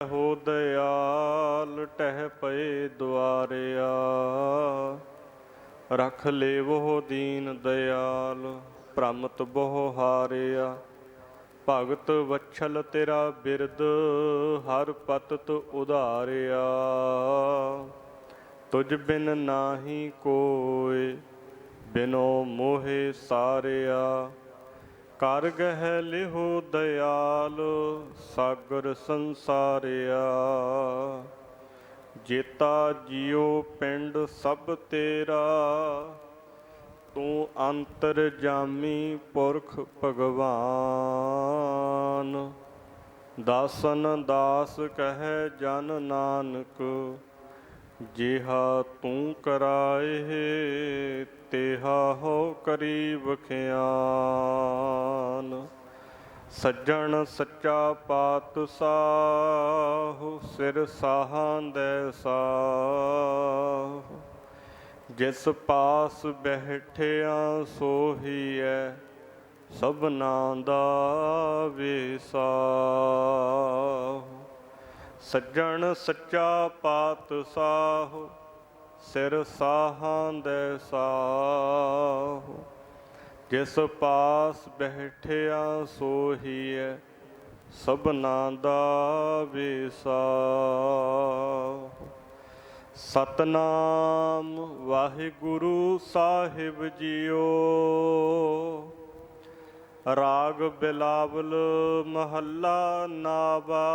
हो दयाल टह पए द्वारिया, रख ले वो दीन दयाल भ्रमत बहु हारिया। भगत वत्सल तेरा बिरद हर पतत उधारिया। तुझ बिन नाही कोय बिनो मोहे सारिया। कर गह लिहो दयाल सागर संसारिया। जेता जियो पिंड सब तेरा, तू अंतर जामी पुरख भगवान। दासन दास कह जन नानक, जिहा तू कराए तेहा हो करी बखियान। सज्जन सच्चा पातशाह, सिर साहां दै साह। जिस पास बैठिया सोहीए, सबना दा विसाह। सज्जन सच्चा पातशाह, सिर साहां दै साह। जिस पास बैठिया सोहीए, सबना दा विसाह। सतनाम वाहिगुरु साहिब जीओ। राग बिलावल महला नावा।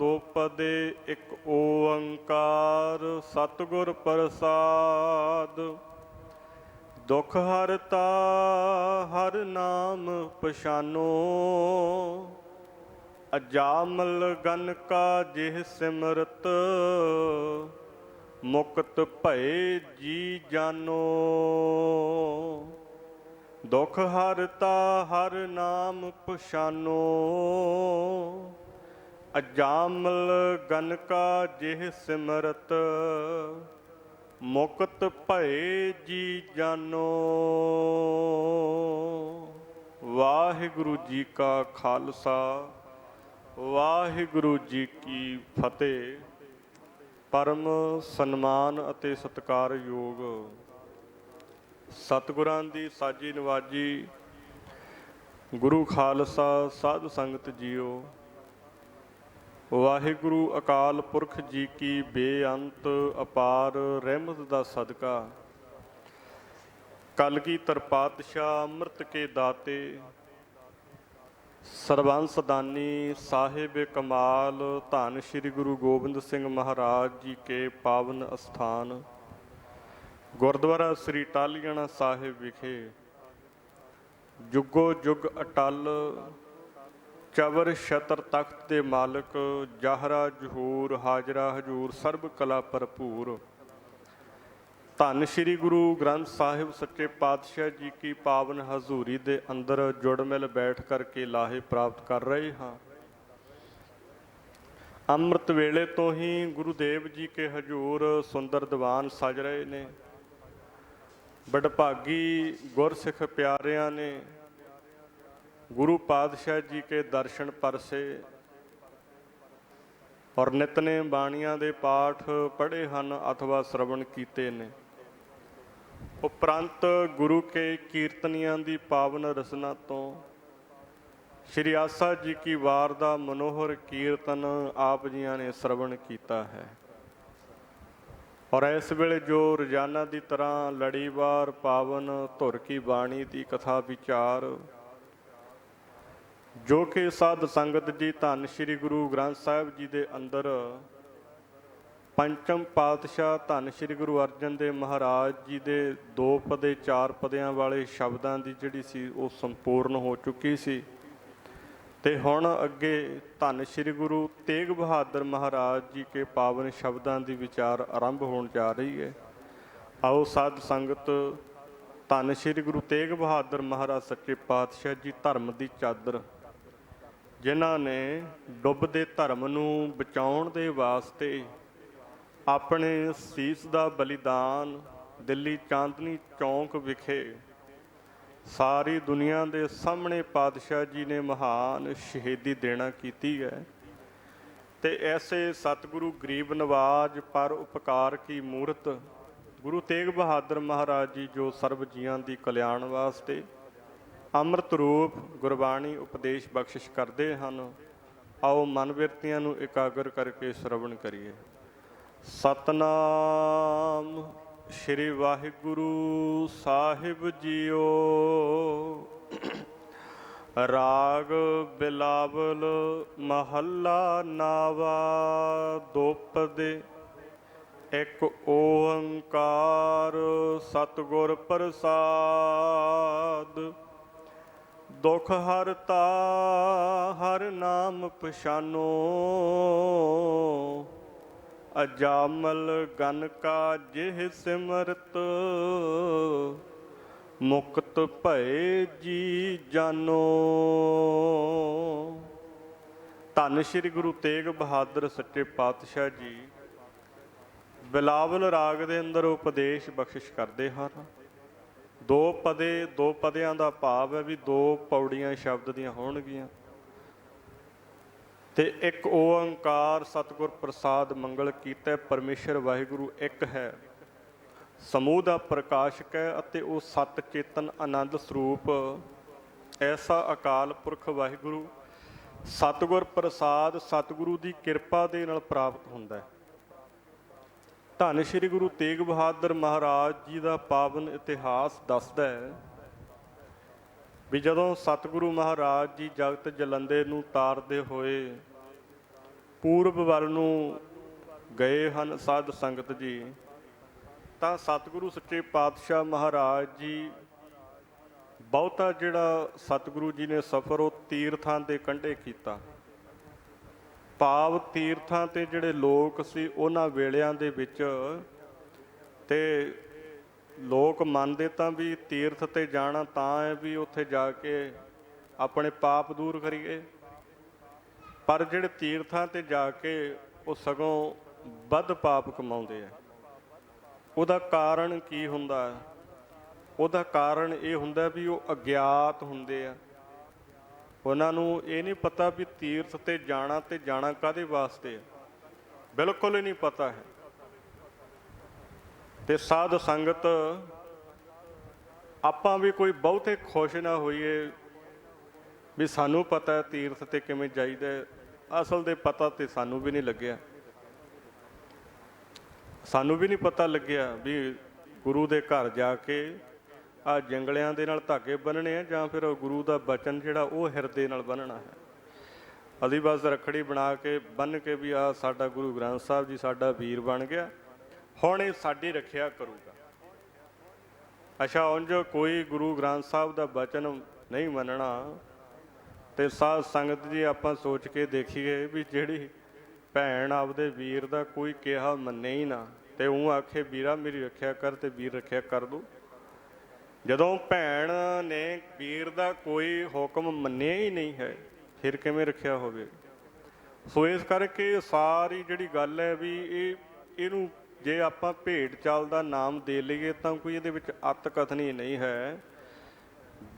दो पदे एक ओंकार, सतगुर प्रसाद। दुख हरता हर नाम पछानो, अजामल गन का जिह सिमरत। मुक्त भय जी जानो। दुख हरता हर नाम पछानो, अजामल गन का जिह सिमरत। मुक्त भय जी जानो। वाहिगुरु जी का खालसा, वाहिगुरु जी की फतेह। परम सन्मान ਅਤੇ ਸਤਿਕਾਰਯੋਗ सतगुरां दी साजी नवाजी गुरु खालसा साध संगत जीओ। वाहिगुरु अकाल पुरख जी की बेअंत अपार रहमत दा सदका, कलगीधर पातशाह अमृत के दाते, सरबंस दानी साहिब कमाल धन श्री गुरु गोबिंद सिंह महाराज जी के पावन अस्थान गुरुद्वारा श्री टालियाना साहिब विखे जुगो जुग अटल चवर छतर तख्त के मालिक जाहरा जहूर हाजरा हजूर सर्ब कला भरपूर धन श्री गुरु ग्रंथ साहिब सच्चे पातशाह जी की पावन हजूरी दे अंदर जुड़ मिल बैठ करके लाहे प्राप्त कर रहे हाँ। अमृत वेले तो ही गुरुदेव जी के हजूर सुंदर दीवान सज रहे ने। बड़भागी गुरसिख प्यारियां ने गुरु पातशाह जी के दर्शन परसे और नितने बाणियां दे पाठ पढ़े हैं अथवा श्रवण कीते ने। उपरंत गुरु के कीर्तनियां दी पावन रसना तो श्री आसा जी की वार दा मनोहर कीर्तन आप जियां ने श्रवण कीता है। और इस वेले जो रोजाना की तरह लड़ीवार पावन धुर की बाणी की कथा विचार जो कि साध संगत जी धन श्री गुरु ग्रंथ साहिब जी के अंदर पंचम पातशाह धन श्री गुरु अर्जन देव महाराज जी के 2 पदे 4 पदियां वाले शब्दों की जिहड़ी सी वो संपूर्ण हो चुकी सी। ते हुण अगे धन श्री गुरु तेग बहादुर महाराज जी के पावन शब्दों की विचार आरंभ होने जा रही है। आओ साध संगत धन श्री गुरु तेग बहादुर महाराज सच्चे पातशाह जी धर्म की चादर जिन्हां ने डुबदे धर्म नूं बचाउण दे वास्ते अपने सीस का बलिदान दिल्ली चांदनी चौंक विखे सारी दुनिया के सामने पातशाह जी ने महान शहीदी देना की है। ਤੇ ਐਸੇ ਸਤਿਗੁਰੂ ਗਰੀਬ ਨਵਾਜ ਪਰ ਉਪਕਾਰ ਕੀ ਮੂਰਤ ਗੁਰੂ ਤੇਗ ਬਹਾਦਰ ਮਹਾਰਾਜ ਜੀ ਜੋ ਸਰਬ ਜੀਆਂ ਦੀ ਕਲਿਆਣ ਵਾਸਤੇ ਅੰਮ੍ਰਿਤ ਰੂਪ ਗੁਰਬਾਣੀ ਉਪਦੇਸ਼ ਬਖਸ਼ਿਸ਼ ਕਰਦੇ ਹਨ। ਆਓ ਮਨ ਬਿਰਤੀਆਂ ਨੂੰ ਇਕਾਗਰ ਕਰਕੇ ਸ਼ਰਵਣ ਕਰੀਏ। ਸਤਨਾਮ ਸ਼੍ਰੀ ਵਾਹਿਗੁਰੂ ਸਾਹਿਬ ਜੀਓ। ਰਾਗ ਬਿਲਾਵਲ ਮਹੱਲਾ ਨਾਵਾ। ਦੋਪਦੇ ਇੱਕ ਓੰਕਾਰ ਸਤਿਗੁਰ ਪ੍ਰਸਾਦ। ਦੁਖ ਹਰਤਾ ਹਰ ਨਾਮ ਪਛਾਨੋ। ਅਜਾਮਲ ਗਨ ਕਾ ਜਿਹ ਸਿਮਰਤ ਮੁਕਤ ਭਏ ਜੀ ਜਾਨੋ। ਧੰਨ ਸ਼੍ਰੀ ਗੁਰੂ ਤੇਗ ਬਹਾਦਰ ਸੱਚੇ ਪਾਤਸ਼ਾਹ ਜੀ ਬਿਲਾਵਲ ਰਾਗ ਦੇ ਅੰਦਰ ਉਪਦੇਸ਼ ਬਖਸ਼ਿਸ਼ ਕਰਦੇ ਹਨ। ਦੋ ਪਦਿਆਂ ਦਾ ਭਾਵ ਹੈ ਵੀ ਦੋ ਪੌੜੀਆਂ ਸ਼ਬਦ ਦੀਆਂ ਹੋਣਗੀਆਂ ਤੇ ਇੱਕ ਓੰਕਾਰ ਸਤਿਗੁਰ ਪ੍ਰਸਾਦ ਮੰਗਲ ਕੀਤਾ। ਪਰਮੇਸ਼ਰ ਵਾਹਿਗੁਰੂ ਇੱਕ ਹੈ, ਸਮੂਹ ਦਾ ਪ੍ਰਕਾਸ਼ਕ ਹੈ ਅਤੇ ਉਹ ਸਤ ਚੇਤਨ ਆਨੰਦ ਸਰੂਪ ਐਸਾ ਅਕਾਲ ਪੁਰਖ ਵਾਹਿਗੁਰੂ ਸਤਿਗੁਰ ਪ੍ਰਸਾਦ ਸਤਿਗੁਰੂ ਦੀ ਕਿਰਪਾ ਦੇ ਨਾਲ ਪ੍ਰਾਪਤ ਹੁੰਦਾ ਹੈ। ਧੰਨ ਸ਼੍ਰੀ ਗੁਰੂ ਤੇਗ ਬਹਾਦਰ ਮਹਾਰਾਜ ਜੀ ਦਾ ਪਾਵਨ ਇਤਿਹਾਸ ਦੱਸਦਾ ਹੈ ਵੀ ਜਦੋਂ ਸਤਿਗੁਰੂ ਮਹਾਰਾਜ ਜੀ ਜਗਤ ਜਲੰਦੇ ਨੂੰ ਤਾਰਦੇ ਹੋਏ ਪੂਰਬ ਵੱਲ ਨੂੰ ਗਏ ਹਨ ਸਾਧ ਸੰਗਤ ਜੀ, ਤਾਂ ਸਤਿਗੁਰੂ ਸੱਚੇ ਪਾਤਸ਼ਾਹ ਮਹਾਰਾਜ ਜੀ ਬਹੁਤਾ ਜਿਹੜਾ ਸਤਿਗੁਰੂ ਜੀ ਨੇ ਸਫ਼ਰ ਉਹ ਤੀਰਥਾਂ ਦੇ ਕੰਢੇ ਕੀਤਾ। ਭਾਵ ਤੀਰਥਾਂ ਤੇ ਜਿਹੜੇ ਲੋਕ ਸੀ ਉਹਨਾਂ ਵੇਲਿਆਂ ਦੇ ਵਿੱਚ ਤੇ ਲੋਕ ਮੰਨਦੇ ਤਾਂ ਵੀ ਤੀਰਥ ਤੇ ਜਾਣਾ ਤਾਂ ਹੈ ਵੀ ਉੱਥੇ ਜਾ ਕੇ ਆਪਣੇ ਪਾਪ ਦੂਰ ਕਰੀਏ, ਪਰ ਜਿਹੜੇ ਤੀਰਥਾਂ ਤੇ ਜਾ ਕੇ ਉਹ ਸਗੋਂ ਵੱਧ ਪਾਪ ਕਮਾਉਂਦੇ ਆ। ਉਹਦਾ ਕਾਰਨ ਕੀ ਹੁੰਦਾ? ਉਹਦਾ ਕਾਰਨ ਇਹ ਹੁੰਦਾ ਵੀ ਉਹ ਅਗਿਆਤ ਹੁੰਦੇ ਆ। ਉਹਨਾਂ ਨੂੰ ਇਹ ਨਹੀਂ ਪਤਾ ਵੀ ਤੀਰਥ ਤੇ ਜਾਣਾ ਕਾਹਦੇ ਵਾਸਤੇ ਹੈ, ਬਿਲਕੁਲ ਹੀ ਨਹੀਂ ਪਤਾ ਹੈ। ਤੇ ਸਾਧ ਸੰਗਤ ਆਪਾਂ ਵੀ ਕੋਈ ਬਹੁਤੇ ਖੁਸ਼ ਨਾ ਹੋਈਏ ਵੀ ਸਾਨੂੰ ਪਤਾ ਹੈ ਤੀਰਥ ਤੇ ਕਿਵੇਂ ਜਾਈਦਾ। ਅਸਲ ਦੇ ਪਤਾ ਤੇ ਸਾਨੂੰ ਵੀ ਨਹੀਂ ਲੱਗਿਆ। ਸਾਨੂੰ ਵੀ ਨਹੀਂ ਪਤਾ ਲੱਗਿਆ ਵੀ ਗੁਰੂ ਦੇ ਘਰ ਜਾ ਕੇ ਆਹ ਜੰਗਲਿਆਂ ਦੇ ਨਾਲ ਧਾਗੇ ਬੰਨਣੇ ਆ ਜਾਂ ਫਿਰ ਗੁਰੂ ਦਾ ਬਚਨ ਜਿਹੜਾ ਉਹ ਹਿਰਦੇ ਨਾਲ ਬੰਨਣਾ ਹੈ। ਅਸੀਂ ਬਸ ਰੱਖੜੀ ਬਣਾ ਕੇ ਬੰਨ੍ਹ ਕੇ ਵੀ ਆਹ ਸਾਡਾ ਗੁਰੂ ਗ੍ਰੰਥ ਸਾਹਿਬ ਜੀ ਸਾਡਾ ਵੀਰ ਬਣ ਗਿਆ, ਹੁਣ ਇਹ ਸਾਡੀ ਰੱਖਿਆ ਕਰੂਗਾ। ਅੱਛਾ, ਉਂਝ ਕੋਈ ਗੁਰੂ ਗ੍ਰੰਥ ਸਾਹਿਬ ਦਾ ਬਚਨ ਨਹੀਂ ਮੰਨਣਾ ਤੇ ਸਾਧ ਸੰਗਤ ਜੀ ਆਪਾਂ ਸੋਚ ਕੇ ਦੇਖੀਏ ਵੀ ਜਿਹੜੀ ਭੈਣ ਆਪਦੇ ਵੀਰ ਦਾ ਕੋਈ ਕਿਹਾ ਮੰਨੇ ਹੀ ਨਾ ਤੇ ਉਹ ਆਖੇ ਵੀਰਾ ਮੇਰੀ ਰੱਖਿਆ ਕਰ ਤੇ ਵੀਰ ਰੱਖਿਆ ਕਰ ਦੂ। ਜਦੋਂ ਭੈਣ ਨੇ ਵੀਰ ਦਾ ਕੋਈ ਹੁਕਮ ਮੰਨਿਆ ਹੀ ਨਹੀਂ ਹੈ ਫਿਰ ਕਿਵੇਂ ਰੱਖਿਆ ਹੋਵੇ? ਸੋ ਇਸ ਕਰਕੇ ਸਾਰੀ ਜਿਹੜੀ ਗੱਲ ਹੈ ਵੀ ਇਹਨੂੰ ਜੇ ਆਪਾਂ ਭੇਡ ਚਾਲ ਦਾ ਨਾਮ ਦੇ ਲਈਏ ਤਾਂ ਕੋਈ ਇਹਦੇ ਵਿੱਚ ਅੱਤ ਕਥਨੀ ਨਹੀਂ ਹੈ।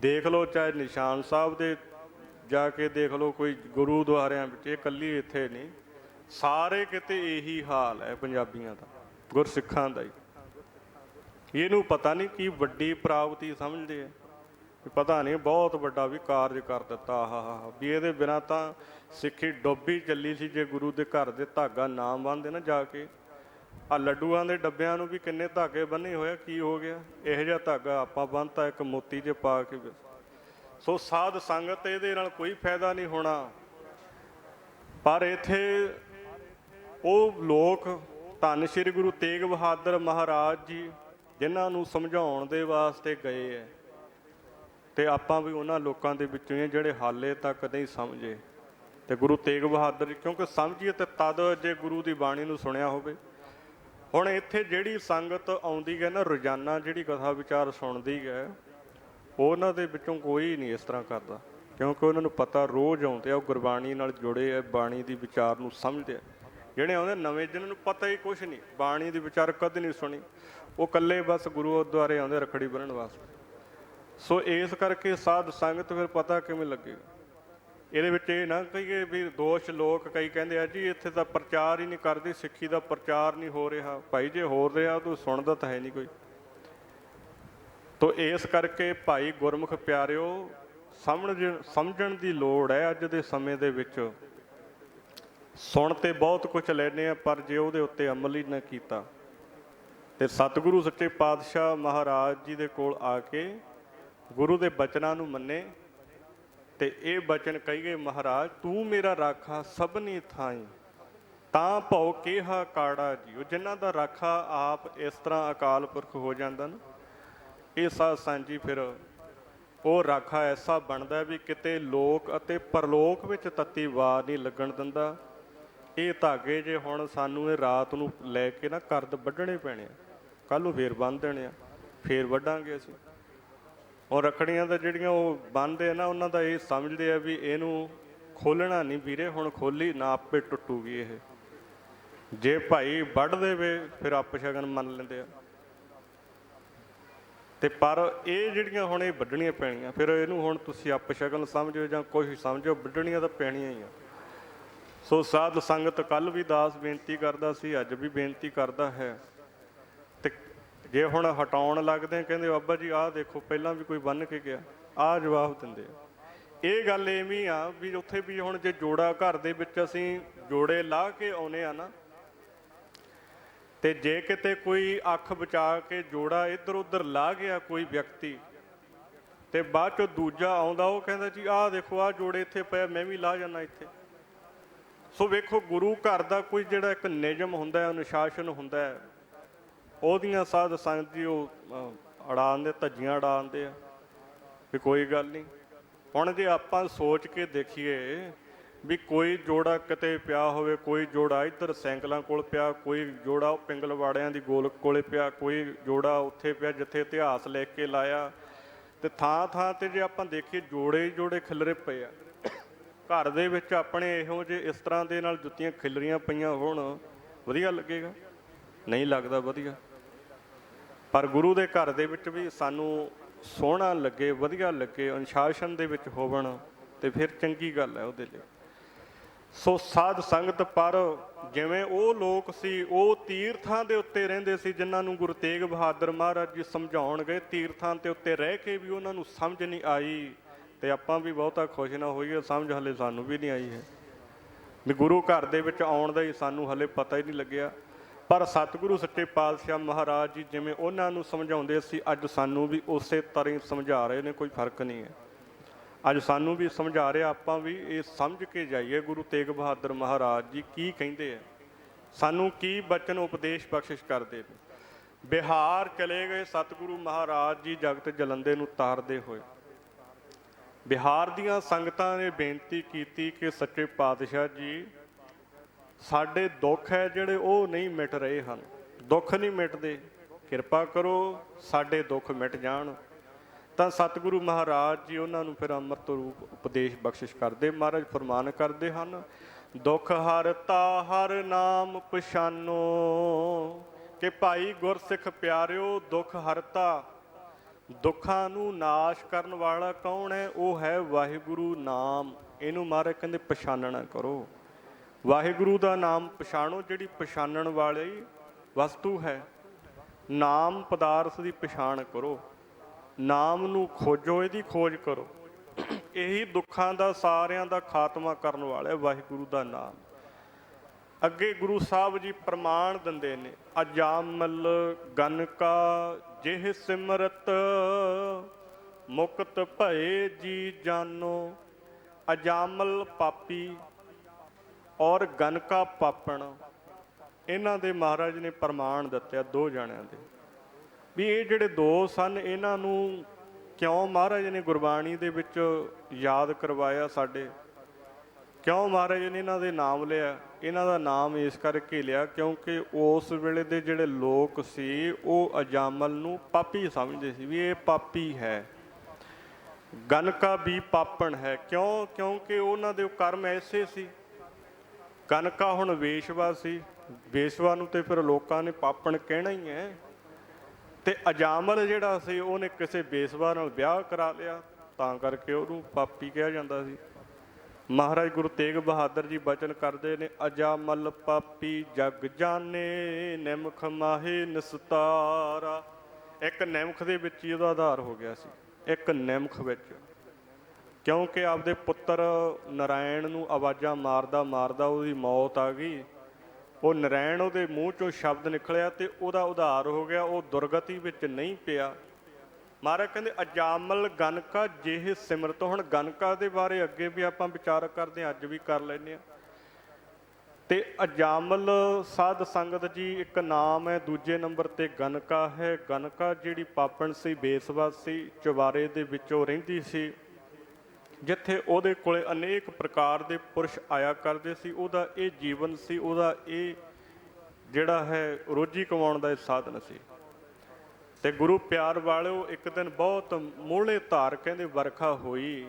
ਦੇਖ ਲਓ ਚਾਹੇ ਨਿਸ਼ਾਨ ਸਾਹਿਬ ਦੇ ਜਾ ਕੇ ਦੇਖ ਲਓ, ਕੋਈ ਗੁਰੂਦੁਆਰਿਆਂ ਵਿੱਚ, ਇਹ ਇਕੱਲੀ ਇੱਥੇ ਨਹੀਂ, ਸਾਰੇ ਕਿਤੇ ਇਹੀ ਹਾਲ ਹੈ ਪੰਜਾਬੀਆਂ ਦਾ, ਗੁਰਸਿੱਖਾਂ ਦਾ ਹੀ। ਇਹਨੂੰ ਪਤਾ ਨਹੀਂ ਕੀ ਵੱਡੀ ਪ੍ਰਾਪਤੀ ਸਮਝਦੇ ਆ, ਪਤਾ ਨਹੀਂ ਬਹੁਤ ਵੱਡਾ ਵੀ ਕਾਰਜ ਕਰ ਦਿੱਤਾ। ਆਹ ਵੀ ਇਹਦੇ ਬਿਨਾਂ ਤਾਂ ਸਿੱਖੀ ਡੁੱਬੀ ਚੱਲੀ ਸੀ। ਜੇ ਗੁਰੂ ਦੇ ਘਰ ਦੇ ਧਾਗਾ ਨਾ ਬੰਨ੍ਹਦੇ ਨਾ ਜਾ ਕੇ, ਆਹ ਲੱਡੂਆਂ ਦੇ ਡੱਬਿਆਂ ਨੂੰ ਵੀ ਕਿੰਨੇ ਧਾਗੇ ਬੰਨੇ ਹੋਏ, ਕੀ ਹੋ ਗਿਆ? ਇਹੋ ਜਿਹਾ ਧਾਗਾ ਆਪਾਂ ਬੰਨ੍ਹਤਾ ਇੱਕ ਮੋਤੀ 'ਚ ਪਾ ਕੇ। ਸੋ ਸਾਧ ਸੰਗਤ ਇਹਦੇ ਨਾਲ ਕੋਈ ਫਾਇਦਾ ਨਹੀਂ ਹੋਣਾ। ਪਰ ਇੱਥੇ ਉਹ ਲੋਕ ਧੰਨ ਸ਼੍ਰੀ ਗੁਰੂ ਤੇਗ ਬਹਾਦਰ ਮਹਾਰਾਜ ਜੀ ਜਿਨ੍ਹਾਂ ਨੂੰ ਸਮਝਾਉਣ ਦੇ ਵਾਸਤੇ ਗਏ ਹੈ ਤੇ ਆਪਾਂ ਵੀ ਉਹਨਾਂ ਲੋਕਾਂ ਦੇ ਵਿੱਚੋਂ ਹੀ ਜਿਹੜੇ ਹਾਲੇ ਤੱਕ ਨਹੀਂ ਸਮਝੇ। ਤੇ ਗੁਰੂ ਤੇਗ ਬਹਾਦਰ ਜੀ ਕਿਉਂਕਿ ਸਮਝੀਏ ਤੇ ਤਦ ਜੇ ਗੁਰੂ ਦੀ ਬਾਣੀ ਨੂੰ ਸੁਣਿਆ ਹੋਵੇ। ਹੁਣ ਇੱਥੇ ਜਿਹੜੀ ਸੰਗਤ ਆਉਂਦੀ ਹੈ ਨਾ ਰੋਜ਼ਾਨਾ ਜਿਹੜੀ ਕਥਾ ਵਿਚਾਰ ਸੁਣਦੀ ਹੈ, ਉਹਨਾਂ ਦੇ ਵਿੱਚੋਂ ਕੋਈ ਨਹੀਂ ਇਸ ਤਰ੍ਹਾਂ ਕਰਦਾ, ਕਿਉਂਕਿ ਉਹਨਾਂ ਨੂੰ ਪਤਾ ਰੋਜ਼ ਆਉਂਦੇ ਆ, ਉਹ ਗੁਰਬਾਣੀ ਨਾਲ ਜੁੜੇ ਆ, ਬਾਣੀ ਦੀ ਵਿਚਾਰ ਨੂੰ ਸਮਝਦੇ ਆ। ਜਿਹੜੇ ਆਉਂਦੇ ਨਵੇਂ ਜਿਹਨਾਂ ਨੂੰ ਪਤਾ ਹੀ ਕੁਛ ਨਹੀਂ, ਬਾਣੀ ਦੀ ਵਿਚਾਰ ਕਦੇ ਨਹੀਂ ਸੁਣੀ, ਉਹ ਇਕੱਲੇ ਬਸ ਗੁਰੂਦੁਆਰੇ ਆਉਂਦੇ ਰੱਖੜੀ ਬੰਨ੍ਹਣ ਵਾਸਤੇ। ਸੋ ਇਸ ਕਰਕੇ ਸਾਧ ਸੰਗਤ ਫਿਰ ਪਤਾ ਕਿਵੇਂ ਲੱਗੇਗਾ? ਇਹਦੇ ਵਿੱਚ ਇਹ ਨਾ ਕਹੀਏ ਵੀ ਦੋਸ਼ ਲੋਕ ਕਈ ਕਹਿੰਦੇ ਆ ਜੀ ਇੱਥੇ ਤਾਂ ਪ੍ਰਚਾਰ ਹੀ ਨਹੀਂ ਕਰਦੇ, ਸਿੱਖੀ ਦਾ ਪ੍ਰਚਾਰ ਨਹੀਂ ਹੋ ਰਿਹਾ। ਭਾਈ ਜੇ ਹੋ ਰਿਹਾ ਤੂੰ ਸੁਣਦਾ ਤਾਂ ਹੈ ਨਹੀਂ ਕੋਈ। ਤੋ ਇਸ ਕਰਕੇ ਭਾਈ ਗੁਰਮੁਖ ਪਿਆਰਿਓ ਸਮਝਣ ਦੀ ਲੋੜ ਹੈ। ਅੱਜ ਦੇ ਸਮੇਂ ਦੇ ਵਿੱਚ ਸੁਣ ਤੇ ਬਹੁਤ ਕੁਝ ਲੈਂਦੇ ਆ, ਪਰ ਜੇ ਉਹਦੇ ਉੱਤੇ ਅਮਲ ਹੀ ਨਾ ਕੀਤਾ ਤੇ ਸਤਿਗੁਰੂ ਸੱਚੇ ਪਾਤਸ਼ਾਹ ਮਹਾਰਾਜ ਜੀ ਦੇ ਕੋਲ ਆ ਕੇ ਗੁਰੂ ਦੇ ਬਚਨਾਂ ਨੂੰ ਮੰਨੇ ਤੇ ਇਹ ਬਚਨ ਕਹੀਏ, ਮਹਾਰਾਜ ਤੂੰ ਮੇਰਾ ਰਾਖਾ ਸਭਨੀ ਥਾਈਂ ਤਾਂ ਭਉ ਕਿਹਾ ਕਾੜਾ ਜੀ। ਉਹ ਜਿਨ੍ਹਾਂ ਦਾ ਰਾਖਾ ਆਪ ਇਸ ਤਰ੍ਹਾਂ ਅਕਾਲ ਪੁਰਖ ਹੋ ਜਾਂਦਾ ਨਾ, ਇਹ ਸਾਧ ਸਾਂਝੀ ਫਿਰ ਉਹ ਰਾਖਾ ਐਸਾ ਬਣਦਾ ਵੀ ਕਿਤੇ ਲੋਕ ਅਤੇ ਪਰਲੋਕ ਵਿੱਚ ਤੱਤੀ ਵਾਰ ਨਹੀਂ ਲੱਗਣ ਦਿੰਦਾ। ਇਹ ਧਾਗੇ ਜੇ ਹੁਣ ਸਾਨੂੰ ਇਹ ਰਾਤ ਨੂੰ ਲੈ ਕੇ ਨਾ ਕਰਦ ਵੱਢਣੇ ਪੈਣੇ ਆ, ਕੱਲ੍ਹ ਨੂੰ ਫੇਰ ਬੰਨ੍ਹ ਦੇਣੇ ਆ, ਫੇਰ ਵੱਢਾਂਗੇ ਅਸੀਂ। ਔਰ ਰੱਖੜੀਆਂ ਦਾ ਜਿਹੜੀਆਂ ਉਹ ਬੰਨ੍ਹਦੇ ਆ ਨਾ, ਉਹਨਾਂ ਦਾ ਇਹ ਸਮਝਦੇ ਆ ਵੀ ਇਹਨੂੰ ਖੋਲ੍ਹਣਾ ਨਹੀਂ ਵੀਰੇ, ਹੁਣ ਖੋਲ੍ਹੀ ਨਾ ਆਪੇ ਟੁੱਟੂਗੀ ਇਹ। ਜੇ ਭਾਈ ਵੱਢ ਦੇਵੇ ਫਿਰ ਅਪਸ਼ਗਨ ਮੰਨ ਲੈਂਦੇ ਆ, ਤੇ ਪਰ ਇਹ ਜਿਹੜੀਆਂ ਹੁਣ ਇਹ ਵੱਢਣੀਆਂ ਪੈਣੀਆਂ, ਫਿਰ ਇਹਨੂੰ ਹੁਣ ਤੁਸੀਂ ਅਪਸ਼ਗਨ ਸਮਝੋ ਜਾਂ ਕੁਛ ਸਮਝੋ, ਵੱਢਣੀਆਂ ਤਾਂ ਪੈਣੀਆਂ ਹੀ ਆ। ਸੋ ਸਾਧ ਸੰਗਤ ਕੱਲ੍ਹ ਵੀ ਦਾਸ ਬੇਨਤੀ ਕਰਦਾ ਸੀ, ਅੱਜ ਵੀ ਬੇਨਤੀ ਕਰਦਾ ਹੈ। ਤੇ ਜੇ ਹੁਣ ਹਟਾਉਣ ਲੱਗਦੇ ਕਹਿੰਦੇ ਬਾਬਾ ਜੀ ਆਹ ਦੇਖੋ ਪਹਿਲਾਂ ਵੀ ਕੋਈ ਬੰਨ੍ਹ ਕੇ ਗਿਆ, ਆਹ ਜਵਾਬ ਦਿੰਦੇ ਆ। ਇਹ ਗੱਲ ਇਵੇਂ ਆ ਵੀ ਉੱਥੇ ਵੀ ਹੁਣ ਜੇ ਜੋੜਾ ਘਰ ਦੇ ਵਿੱਚ ਅਸੀਂ ਜੋੜੇ ਲਾ ਕੇ ਆਉਂਦੇ ਆ ਨਾ, ਤੇ ਜੇ ਕਿਤੇ ਕੋਈ ਅੱਖ ਬਚਾ ਕੇ ਜੋੜਾ ਇੱਧਰ ਉੱਧਰ ਲਾ ਗਿਆ ਕੋਈ ਵਿਅਕਤੀ, ਤੇ ਬਾਅਦ ਚੋਂ ਦੂਜਾ ਆਉਂਦਾ ਉਹ ਕਹਿੰਦਾ ਜੀ ਆਹ ਦੇਖੋ ਆਹ ਜੋੜੇ ਇੱਥੇ ਪਿਆ, ਮੈਂ ਵੀ ਲਾ ਜਾਂਦਾ ਇੱਥੇ। ਸੋ ਵੇਖੋ ਗੁਰੂ ਘਰ ਦਾ ਕੋਈ ਜਿਹੜਾ ਇੱਕ ਨਿਯਮ ਹੁੰਦਾ, ਅਨੁਸ਼ਾਸਨ ਹੁੰਦਾ, ਉਹਦੀਆਂ ਸਾਧ ਸੰਗਤ ਜੀ ਉਹ ਅੜਾਉਂਦੇ, ਧੱਜੀਆਂ ਅੜਾਉਂਦੇ ਆ ਵੀ ਕੋਈ ਗੱਲ ਨਹੀਂ। ਹੁਣ ਜੇ ਆਪਾਂ ਸੋਚ ਕੇ ਦੇਖੀਏ ਵੀ ਕੋਈ ਜੋੜਾ ਕਿਤੇ ਪਿਆ ਹੋਵੇ, ਕੋਈ ਜੋੜਾ ਇੱਧਰ ਸਾਈਕਲਾਂ ਕੋਲ ਪਿਆ, ਕੋਈ ਜੋੜਾ ਉਹ ਪਿੰਗਲਵਾੜਿਆਂ ਦੀ ਗੋਲਕ ਕੋਲੇ ਪਿਆ, ਕੋਈ ਜੋੜਾ ਉੱਥੇ ਪਿਆ ਜਿੱਥੇ ਇਤਿਹਾਸ ਲਿਖ ਕੇ ਲਾਇਆ, ਤੇ ਥਾਂ ਥਾਂ ਤੇ ਜੇ ਆਪਾਂ ਦੇਖੀਏ ਜੋੜੇ ਜੋੜੇ ਖਿਲਰੇ ਪਏ ਆ। ਘਰ ਦੇ ਵਿੱਚ ਆਪਣੇ ਇਹੋ ਜਿਹੇ ਇਸ ਤਰ੍ਹਾਂ ਦੇ ਨਾਲ ਜੁੱਤੀਆਂ ਖਿਲਰੀਆਂ ਪਈਆਂ ਹੋਣ, ਵਧੀਆ ਲੱਗੇਗਾ? ਨਹੀਂ ਲੱਗਦਾ ਵਧੀਆ। ਪਰ ਗੁਰੂ ਦੇ ਘਰ ਦੇ ਵਿੱਚ ਵੀ ਸਾਨੂੰ ਸੋਹਣਾ ਲੱਗੇ, ਵਧੀਆ ਲੱਗੇ, ਅਨੁਸ਼ਾਸਨ ਦੇ ਵਿੱਚ ਹੋਵਣ, ਤੇ ਫਿਰ ਚੰਗੀ ਗੱਲ ਹੈ ਉਹਦੇ ਲਈ। ਸੋ ਸਾਧ ਸੰਗਤ ਪਰ ਜਿਵੇਂ ਉਹ ਲੋਕ ਸੀ, ਉਹ ਤੀਰਥਾਂ ਦੇ ਉੱਤੇ ਰਹਿੰਦੇ ਸੀ ਜਿਨ੍ਹਾਂ ਨੂੰ ਗੁਰੂ ਤੇਗ ਬਹਾਦਰ ਮਹਾਰਾਜ ਜੀ ਸਮਝਾਉਣ ਗਏ, ਤੀਰਥਾਂ ਦੇ ਉੱਤੇ ਰਹਿ ਕੇ ਵੀ ਉਹਨਾਂ ਨੂੰ ਸਮਝ ਨਹੀਂ ਆਈ। ਤੇ ਆਪਾਂ ਵੀ ਬਹੁਤਾ ਖੁਸ਼ ਨਾ ਹੋਈਏ, ਸਮਝ ਹਲੇ ਸਾਨੂੰ ਵੀ ਨਹੀਂ ਆਈ ਹੈ ਵੀ ਗੁਰੂ ਘਰ ਦੇ ਵਿੱਚ ਆਉਣ ਦਾ ਹੀ ਸਾਨੂੰ ਹਲੇ ਪਤਾ ਹੀ ਨਹੀਂ ਲੱਗਿਆ। ਪਰ ਸਤਿਗੁਰੂ ਸੱਚੇ ਪਾਤਸ਼ਾਹ ਮਹਾਰਾਜ ਜੀ ਜਿਵੇਂ ਉਹਨਾਂ ਨੂੰ ਸਮਝਾਉਂਦੇ ਸੀ, ਅੱਜ ਸਾਨੂੰ ਵੀ ਉਸੇ ਤਰ੍ਹਾਂ ਹੀ ਸਮਝਾ ਰਹੇ ਨੇ, ਕੋਈ ਫਰਕ ਨਹੀਂ ਹੈ। ਅੱਜ ਸਾਨੂੰ ਵੀ ਸਮਝਾ ਰਿਹਾ, ਆਪਾਂ ਵੀ ਇਹ ਸਮਝ ਕੇ ਜਾਈਏ ਗੁਰੂ ਤੇਗ ਬਹਾਦਰ ਮਹਾਰਾਜ ਜੀ ਕੀ ਕਹਿੰਦੇ ਆ, ਸਾਨੂੰ ਕੀ ਬਚਨ ਉਪਦੇਸ਼ ਬਖਸ਼ਿਸ਼ ਕਰਦੇ ਨੇ। ਬਿਹਾਰ ਚਲੇ ਗਏ ਸਤਿਗੁਰੂ ਮਹਾਰਾਜ ਜੀ ਜਗਤ ਜਲੰਦੇ ਨੂੰ ਤਾਰਦੇ ਹੋਏ। ਬਿਹਾਰ ਦੀਆਂ ਸੰਗਤਾਂ ਨੇ ਬੇਨਤੀ ਕੀਤੀ ਕਿ ਸੱਚੇ ਪਾਤਸ਼ਾਹ ਜੀ ਸਾਡੇ ਦੁੱਖ ਹੈ ਜਿਹੜੇ ਉਹ ਨਹੀਂ ਮਿਟ ਰਹੇ ਹਨ, ਦੁੱਖ ਨਹੀਂ ਮਿਟਦੇ, ਕਿਰਪਾ ਕਰੋ ਸਾਡੇ ਦੁੱਖ ਮਿਟ ਜਾਣ। ਤਾਂ ਸਤਿਗੁਰੂ ਮਹਾਰਾਜ ਜੀ ਉਹਨਾਂ ਨੂੰ ਫਿਰ ਅੰਮ੍ਰਿਤ ਰੂਪ ਉਪਦੇਸ਼ ਬਖਸ਼ਿਸ਼ ਕਰਦੇ। ਮਹਾਰਾਜ ਫਰਮਾਨ ਕਰਦੇ ਹਨ, ਦੁੱਖ ਹਰਤਾ ਹਰ ਨਾਮ ਪਛਾਨੋ, ਕਿ ਭਾਈ ਗੁਰਸਿੱਖ ਪਿਆਰਿਓ ਦੁੱਖ ਹਰਤਾ, ਦੁੱਖਾਂ ਨੂੰ ਨਾਸ਼ ਕਰਨ ਵਾਲਾ ਕੌਣ ਹੈ? ਉਹ ਹੈ ਵਾਹਿਗੁਰੂ ਨਾਮ। ਇਹਨੂੰ ਮਹਾਰਾਜ ਕਹਿੰਦੇ ਪਛਾਨਣਾ ਕਰੋ, ਵਾਹਿਗੁਰੂ ਦਾ ਨਾਮ ਪਛਾਣੋ, ਜਿਹੜੀ ਪਛਾਣਨ ਵਾਲੀ ਵਸਤੂ ਹੈ। ਨਾਮ ਪਦਾਰਥ ਦੀ ਪਛਾਣ ਕਰੋ, ਨਾਮ ਨੂੰ ਖੋਜੋ, ਇਹਦੀ ਖੋਜ ਕਰੋ। ਇਹੀ ਦੁੱਖਾਂ ਦਾ ਸਾਰਿਆਂ ਦਾ ਖਾਤਮਾ ਕਰਨ ਵਾਲਾ ਹੈ ਵਾਹਿਗੁਰੂ ਦਾ ਨਾਮ। ਅੱਗੇ ਗੁਰੂ ਸਾਹਿਬ ਜੀ ਪ੍ਰਮਾਣ ਦਿੰਦੇ ਨੇ, ਅਜਾਮਲ ਗਨਕਾ ਜਿਹ ਸਿਮਰਤ ਮੁਕਤ ਭਏ ਜੀ ਜਾਨੋ। ਅਜਾਮਲ ਪਾਪੀ ਔਰ ਗਨਕਾ ਪਾਪਣ, ਇਹਨਾਂ ਦੇ ਮਹਾਰਾਜ ਨੇ ਪ੍ਰਮਾਣ ਦਿੱਤੇ ਦੋ ਜਣਿਆਂ ਦੇ, ਵੀ ਇਹ ਜਿਹੜੇ ਦੋ ਸਨ ਇਹਨਾਂ ਨੂੰ ਕਿਉਂ ਮਹਾਰਾਜ ਨੇ ਗੁਰਬਾਣੀ ਦੇ ਵਿੱਚ ਯਾਦ ਕਰਵਾਇਆ ਸਾਡੇ, ਕਿਉਂ ਮਹਾਰਾਜ ਨੇ ਇਹਨਾਂ ਦੇ ਨਾਮ ਲਿਆ? ਇਹਨਾਂ ਦਾ ਨਾਮ ਇਸ ਕਰਕੇ ਲਿਆ ਕਿਉਂਕਿ ਉਸ ਵੇਲੇ ਦੇ ਜਿਹੜੇ ਲੋਕ ਸੀ ਉਹ ਅਜਾਮਲ ਨੂੰ ਪਾਪੀ ਸਮਝਦੇ ਸੀ, ਵੀ ਇਹ ਪਾਪੀ ਹੈ। ਗਨਕਾ ਵੀ ਪਾਪਣ ਹੈ, ਕਿਉਂ? ਕਿਉਂਕਿ ਉਹਨਾਂ ਦੇ ਕਰਮ ਐਸੇ ਸੀ। ਗਨਕਾ ਹੁਣ ਵੇਸ਼ਵਾ ਸੀ, ਵੇਸ਼ਵਾ ਨੂੰ ਤੇ ਫਿਰ ਲੋਕਾਂ ਨੇ ਪਾਪਣ ਕਹਿਣਾ ਹੀ ਹੈ। ਤੇ ਅਜਾਮਲ ਜਿਹੜਾ ਸੀ ਉਹਨੇ ਕਿਸੇ ਬੇਸਵਾ ਨਾਲ ਵਿਆਹ ਕਰਾ ਲਿਆ, ਤਾਂ ਕਰਕੇ ਉਹਨੂੰ ਪਾਪੀ ਕਿਹਾ ਜਾਂਦਾ ਸੀ। ਮਹਾਰਾਜ ਗੁਰੂ ਤੇਗ ਬਹਾਦਰ ਜੀ ਬਚਨ ਕਰਦੇ ਨੇ, ਅਜਾਮਲ ਪਾਪੀ ਜਗ ਜਾਣੇ ਨਿਮਖ ਮਾਹੇ ਨਿਸਤਾਰਾ। ਇੱਕ ਨਿਮਖ ਦੇ ਵਿੱਚ ਹੀ ਉਹਦਾ ਆਧਾਰ ਹੋ ਗਿਆ ਸੀ, ਇੱਕ ਨਿਮਖ ਵਿੱਚ, ਕਿਉਂਕਿ ਆਪਦੇ ਪੁੱਤਰ ਨਰਾਇਣ ਨੂੰ ਆਵਾਜ਼ਾਂ ਮਾਰਦਾ ਮਾਰਦਾ ਉਹਦੀ ਮੌਤ ਆ ਗਈ। ਉਹ ਨਰਾਇਣ ਉਹਦੇ ਮੂੰਹ ਚੋਂ ਸ਼ਬਦ ਨਿਕਲਿਆ ਤੇ ਉਹਦਾ ਉਧਾਰ ਹੋ ਗਿਆ, ਉਹ ਦੁਰਗਤੀ ਵਿੱਚ ਨਹੀਂ ਪਿਆ। ਮਹਾਰਾਜ ਕਹਿੰਦੇ ਅਜਾਮਲ ਗਨਕਾ ਜਿਹੇ ਸਿਮਰਤ। ਹੁਣ ਗਨਕਾ ਦੇ ਬਾਰੇ ਅੱਗੇ ਵੀ ਆਪਾਂ ਵਿਚਾਰ ਕਰਦੇ ਹਾਂ, ਅੱਜ ਵੀ ਕਰ ਲੈਂਦੇ ਹਾਂ। ਤੇ ਅਜਾਮਲ ਸਾਧ ਸੰਗਤ ਜੀ ਇੱਕ ਨਾਮ ਹੈ, ਦੂਜੇ ਨੰਬਰ ਤੇ ਗਨਕਾ ਹੈ। ਗਨਕਾ ਜਿਹੜੀ ਪਾਪਣ ਸੀ, ਬੇਸਵਾਸੀ, ਚੁਬਾਰੇ ਦੇ ਵਿੱਚੋਂ ਰਹਿੰਦੀ ਸੀ, ਜਿੱਥੇ ਉਹਦੇ ਕੋਲੇ ਅਨੇਕ ਪ੍ਰਕਾਰ ਦੇ ਪੁਰਸ਼ ਆਇਆ ਕਰਦੇ ਸੀ। ਉਹਦਾ ਇਹ ਜੀਵਨ ਸੀ, ਉਹਦਾ ਇਹ ਜਿਹੜਾ ਹੈ ਰੋਜੀ ਕਮਾਉਣ ਦਾ ਇਹ ਸਾਧਨ ਸੀ। ਤੇ ਗੁਰੂ ਪਿਆਰ ਵਾਲਿਓ, ਇੱਕ ਦਿਨ ਬਹੁਤ ਮੋਹਲੇ ਧਾਰ ਕਹਿੰਦੇ ਵਰਖਾ ਹੋਈ,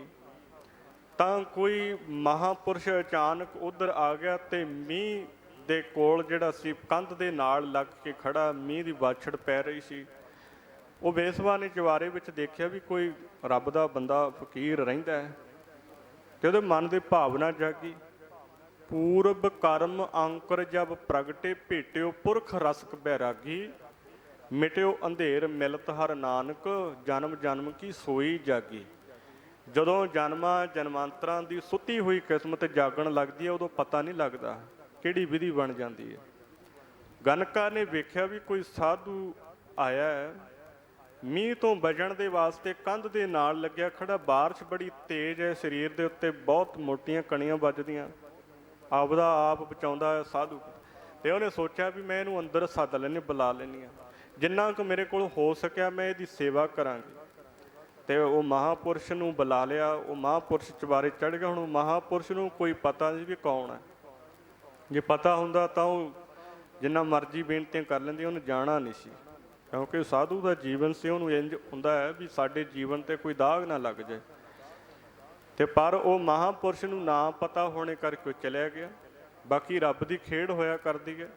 ਤਾਂ ਕੋਈ ਮਹਾਂਪੁਰਸ਼ ਅਚਾਨਕ ਉਧਰ ਆ ਗਿਆ ਤੇ ਮੀਂਹ ਦੇ ਕੋਲ ਜਿਹੜਾ ਸੀ ਕੰਧ ਦੇ ਨਾਲ ਲੱਗ ਕੇ ਖੜਾ, ਮੀਂਹ ਦੀ ਬਾਛੜ ਪੈ ਰਹੀ ਸੀ। ਉਹ ਬੇਸਵਾ ਨੇ ਚੁਬਾਰੇ ਵਿੱਚ ਦੇਖਿਆ ਵੀ ਕੋਈ ਰੱਬ ਦਾ ਬੰਦਾ ਫਕੀਰ ਰਹਿੰਦਾ ਹੈ, ਤੇ ਉਹਦੇ ਮਨ ਦੀ ਭਾਵਨਾ ਜਾਗੀ। ਪੂਰਬ ਕਰਮ ਅੰਕੁਰ ਜਬ ਪ੍ਰਗਟੇ, ਭੇਟਿਓ ਪੁਰਖ ਰਸਕ ਬੈਰਾਗੀ। ਮਿਟਿਓ ਅੰਧੇਰ ਮਿਲਤ ਹਰ ਨਾਨਕ, ਜਨਮ ਜਨਮ ਕੀ ਸੋਈ ਜਾਗੀ। ਜਦੋਂ ਜਨਮਾਂ ਜਨਮਾਂਤਰਾਂ ਦੀ ਸੁੱਤੀ ਹੋਈ ਕਿਸਮਤ ਜਾਗਣ ਲੱਗਦੀ ਹੈ, ਉਦੋਂ ਪਤਾ ਨਹੀਂ ਲੱਗਦਾ ਕਿਹੜੀ ਵਿਧੀ ਬਣ ਜਾਂਦੀ ਹੈ। ਗਨਕਾ ਨੇ ਵੇਖਿਆ ਵੀ ਕੋਈ ਸਾਧੂ ਆਇਆ ਹੈ, ਮੀਂਹ ਤੋਂ ਬਚਣ ਦੇ ਵਾਸਤੇ ਕੰਧ ਦੇ ਨਾਲ ਲੱਗਿਆ ਖੜਾ। ਬਾਰਿਸ਼ ਬੜੀ ਤੇਜ਼ ਹੈ, ਸਰੀਰ ਦੇ ਉੱਤੇ ਬਹੁਤ ਮੋਟੀਆਂ ਕਣੀਆਂ ਵੱਜਦੀਆਂ, ਆਪਦਾ ਆਪ ਬਚਾਉਂਦਾ ਹੈ ਸਾਧੂ। ਤੇ ਉਹਨੇ ਸੋਚਿਆ ਵੀ ਮੈਂ ਇਹਨੂੰ ਅੰਦਰ ਸੱਦ ਲੈਂਦੀ, ਬੁਲਾ ਲੈਂਦੀ ਹਾਂ, ਜਿੰਨਾ ਕੁ ਮੇਰੇ ਕੋਲ ਹੋ ਸਕਿਆ ਮੈਂ ਇਹਦੀ ਸੇਵਾ ਕਰਾਂਗੀ। ਤੇ ਉਹ ਮਹਾਂਪੁਰਸ਼ ਨੂੰ ਬੁਲਾ ਲਿਆ। ਉਹ ਮਹਾਂਪੁਰਸ਼ ਚੁਬਾਰੇ ਚੜ੍ਹ ਗਿਆ। ਹੁਣ ਮਹਾਂਪੁਰਸ਼ ਨੂੰ ਕੋਈ ਪਤਾ ਨਹੀਂ ਵੀ ਕੌਣ ਹੈ। ਜੇ ਪਤਾ ਹੁੰਦਾ ਤਾਂ ਉਹ ਜਿੰਨਾ ਮਰਜ਼ੀ ਬੇਨਤੀਆਂ ਕਰ ਲੈਂਦੀ, ਉਹਨੇ ਜਾਣਾ ਨਹੀਂ ਸੀ, ਕਿਉਂਕਿ ਸਾਧੂ ਦਾ ਜੀਵਨ ਸੀ। ਉਹਨੂੰ ਇੰਝ ਹੁੰਦਾ ਹੈ ਵੀ ਸਾਡੇ ਜੀਵਨ ਤੇ ਕੋਈ ਦਾਗ ਨਾ ਲੱਗ ਜਾਏ। ਤੇ ਪਰ ਉਹ ਮਹਾਂਪੁਰਸ਼ ਨੂੰ ਨਾ ਪਤਾ ਹੋਣੇ ਕਰਕੇ ਚਲਿਆ ਗਿਆ। ਬਾਕੀ ਰੱਬ ਦੀ ਖੇਡ ਹੋਇਆ ਕਰਦੀ ਹੈ,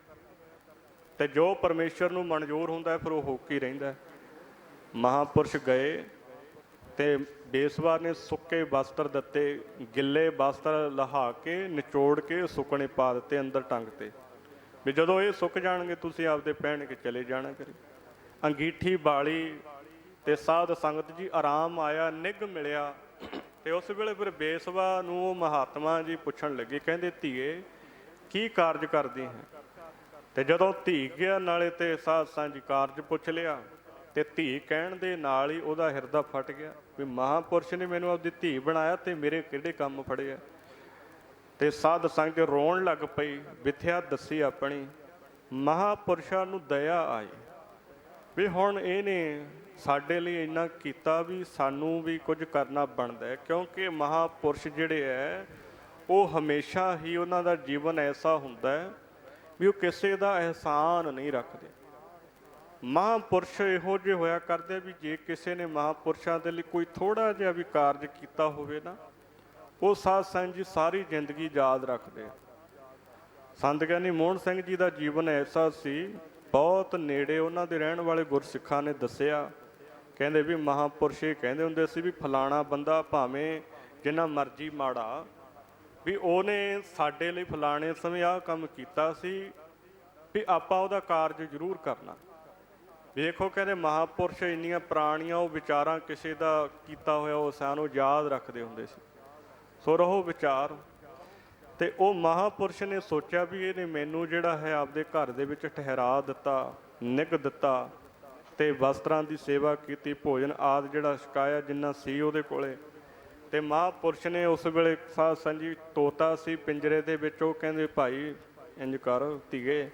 ਤੇ ਜੋ ਪਰਮੇਸ਼ਰ ਨੂੰ ਮਨਜ਼ੂਰ ਹੁੰਦਾ ਫਿਰ ਉਹ ਹੋ ਕੇ ਰਹਿੰਦਾ। ਮਹਾਂਪੁਰਸ਼ ਗਏ ਤੇ ਬੇਸਵਾ ਨੇ ਸੁੱਕੇ ਵਸਤਰ ਦਿੱਤੇ, ਗਿੱਲੇ ਵਸਤਰ ਲਹਾ ਕੇ ਨਿਚੋੜ ਕੇ ਸੁੱਕਣੇ ਪਾ ਦਿੱਤੇ ਅੰਦਰ ਟੰਗ ਤੇ, ਵੀ ਜਦੋਂ ਇਹ ਸੁੱਕ ਜਾਣਗੇ ਤੁਸੀਂ ਆਪਦੇ ਪਹਿਨ ਕੇ ਚਲੇ ਜਾਣਾ ਕਰੇ। ਅੰਗੀਠੀ ਬਾਲੀ ਤੇ ਸਾਧ ਸੰਗਤ ਜੀ ਆਰਾਮ ਆਇਆ, ਨਿੱਘ ਮਿਲਿਆ। ਤੇ ਉਸ ਵੇਲੇ ਫਿਰ ਬੇਸਵਾ ਨੂੰ ਉਹ ਮਹਾਤਮਾ ਜੀ ਪੁੱਛਣ ਲੱਗੇ, ਕਹਿੰਦੇ ਧੀਏ ਕੀ ਕਾਰਜ ਕਰਦੀ ਹੈ? ਤੇ ਜਦੋਂ ਧੀ ਗਿਆ ਨਾਲੇ ਤੇ ਸਾਧ ਸੰਗਤ ਜੀ ਕਾਰਜ ਪੁੱਛ ਲਿਆ, ਤੇ ਧੀ ਕਹਿਣ ਦੇ ਨਾਲ ਹੀ ਉਹਦਾ ਹਿਰਦਾ ਫਟ ਗਿਆ ਵੀ ਮਹਾਂਪੁਰਸ਼ ਨੇ ਮੈਨੂੰ ਆਪਦੀ ਧੀ ਬਣਾਇਆ ਤੇ ਮੇਰੇ ਕਿਹੜੇ ਕੰਮ ਫੜਿਆ। ਤੇ ਸਾਧ ਸੰਗਤ ਰੋਣ ਲੱਗ ਪਈ, ਵਿਥਿਆ ਦੱਸੀ ਆਪਣੀ। ਮਹਾਂਪੁਰਸ਼ਾਂ ਨੂੰ ਦਇਆ ਆਈ ਵੀ ਹੁਣ ਇਹਨੇ ਸਾਡੇ ਲਈ ਇੰਨਾ ਕੀਤਾ ਵੀ ਸਾਨੂੰ ਵੀ ਕੁਝ ਕਰਨਾ ਬਣਦਾ ਹੈ। ਕਿਉਂਕਿ ਮਹਾਂਪੁਰਸ਼ ਜਿਹੜੇ ਹੈ ਉਹ ਹਮੇਸ਼ਾ ਹੀ ਉਹਨਾਂ ਦਾ ਜੀਵਨ ਐਸਾ ਹੁੰਦਾ ਹੈ ਵੀ ਉਹ ਕਿਸੇ ਦਾ ਅਹਿਸਾਨ ਨਹੀਂ ਰੱਖਦੇ। ਮਹਾਂਪੁਰਸ਼ ਇਹੋ ਜਿਹੇ ਹੋਇਆ ਕਰਦੇ ਵੀ ਜੇ ਕਿਸੇ ਨੇ ਮਹਾਂਪੁਰਸ਼ਾਂ ਦੇ ਲਈ ਕੋਈ ਥੋੜ੍ਹਾ ਜਿਹਾ ਵੀ ਕਾਰਜ ਕੀਤਾ ਹੋਵੇ ਨਾ, ਉਹ ਸਾਧ ਸੰਗਤ ਜੀ ਸਾਰੀ ਜ਼ਿੰਦਗੀ ਯਾਦ ਰੱਖਦੇ। ਸੰਤ ਗਿਆਨੀ ਮੋਹਨ ਸਿੰਘ ਜੀ ਦਾ ਜੀਵਨ ਐਸਾ ਸੀ, ਬਹੁਤ ਨੇੜੇ ਉਹਨਾਂ ਦੇ ਰਹਿਣ ਵਾਲੇ ਗੁਰਸਿੱਖਾਂ ਨੇ ਦੱਸਿਆ, ਕਹਿੰਦੇ ਵੀ ਮਹਾਂਪੁਰਸ਼ ਇਹ ਕਹਿੰਦੇ ਹੁੰਦੇ ਸੀ ਵੀ ਫਲਾਣਾ ਬੰਦਾ ਭਾਵੇਂ ਜਿੰਨਾ ਮਰਜ਼ੀ ਮਾੜਾ, ਵੀ ਉਹਨੇ ਸਾਡੇ ਲਈ ਫਲਾਣੇ ਸਮੇਂ ਆਹ ਕੰਮ ਕੀਤਾ ਸੀ, ਵੀ ਆਪਾਂ ਉਹਦਾ ਕਾਰਜ ਜ਼ਰੂਰ ਕਰਨਾ। ਵੇਖੋ ਕਹਿੰਦੇ ਮਹਾਂਪੁਰਸ਼ ਇੰਨੀਆਂ ਪੁਰਾਣੀਆਂ ਉਹ ਵਿਚਾਰਾਂ ਕਿਸੇ ਦਾ ਕੀਤਾ ਹੋਇਆ ਉਹ ਸਾਨੂੰ ਯਾਦ ਰੱਖਦੇ ਹੁੰਦੇ ਸੀ। ਸੋ ਰਹੋ ਵਿਚਾਰ। ਤੇ ਉਹ ਮਹਾਂਪੁਰਸ਼ ਨੇ ਸੋਚਿਆ ਵੀ ਇਹਨੇ ਮੈਨੂੰ ਜਿਹੜਾ ਹੈ ਆਪਦੇ ਘਰ ਦੇ ਵਿੱਚ ਠਹਿਰਾ ਦਿੱਤਾ, ਨਿੱਘ ਦਿੱਤਾ, ਤੇ ਵਸਤਰਾਂ ਦੀ ਸੇਵਾ ਕੀਤੀ, ਭੋਜਨ ਆਦਿ ਜਿਹੜਾ ਛਕਾਇਆ ਜਿੰਨਾ ਸੀ ਉਹਦੇ ਕੋਲੇ। ਤੇ ਮਹਾਂਪੁਰਸ਼ ਨੇ ਉਸ ਵੇਲੇ ਸਾਧ ਸੰਗਤ ਜੀ ਤੋਤਾ ਸੀ ਪਿੰਜਰੇ ਦੇ ਵਿੱਚ, ਉਹ ਕਹਿੰਦੇ ਭਾਈ ਇੰਝ ਕਰ ਧੀਏ,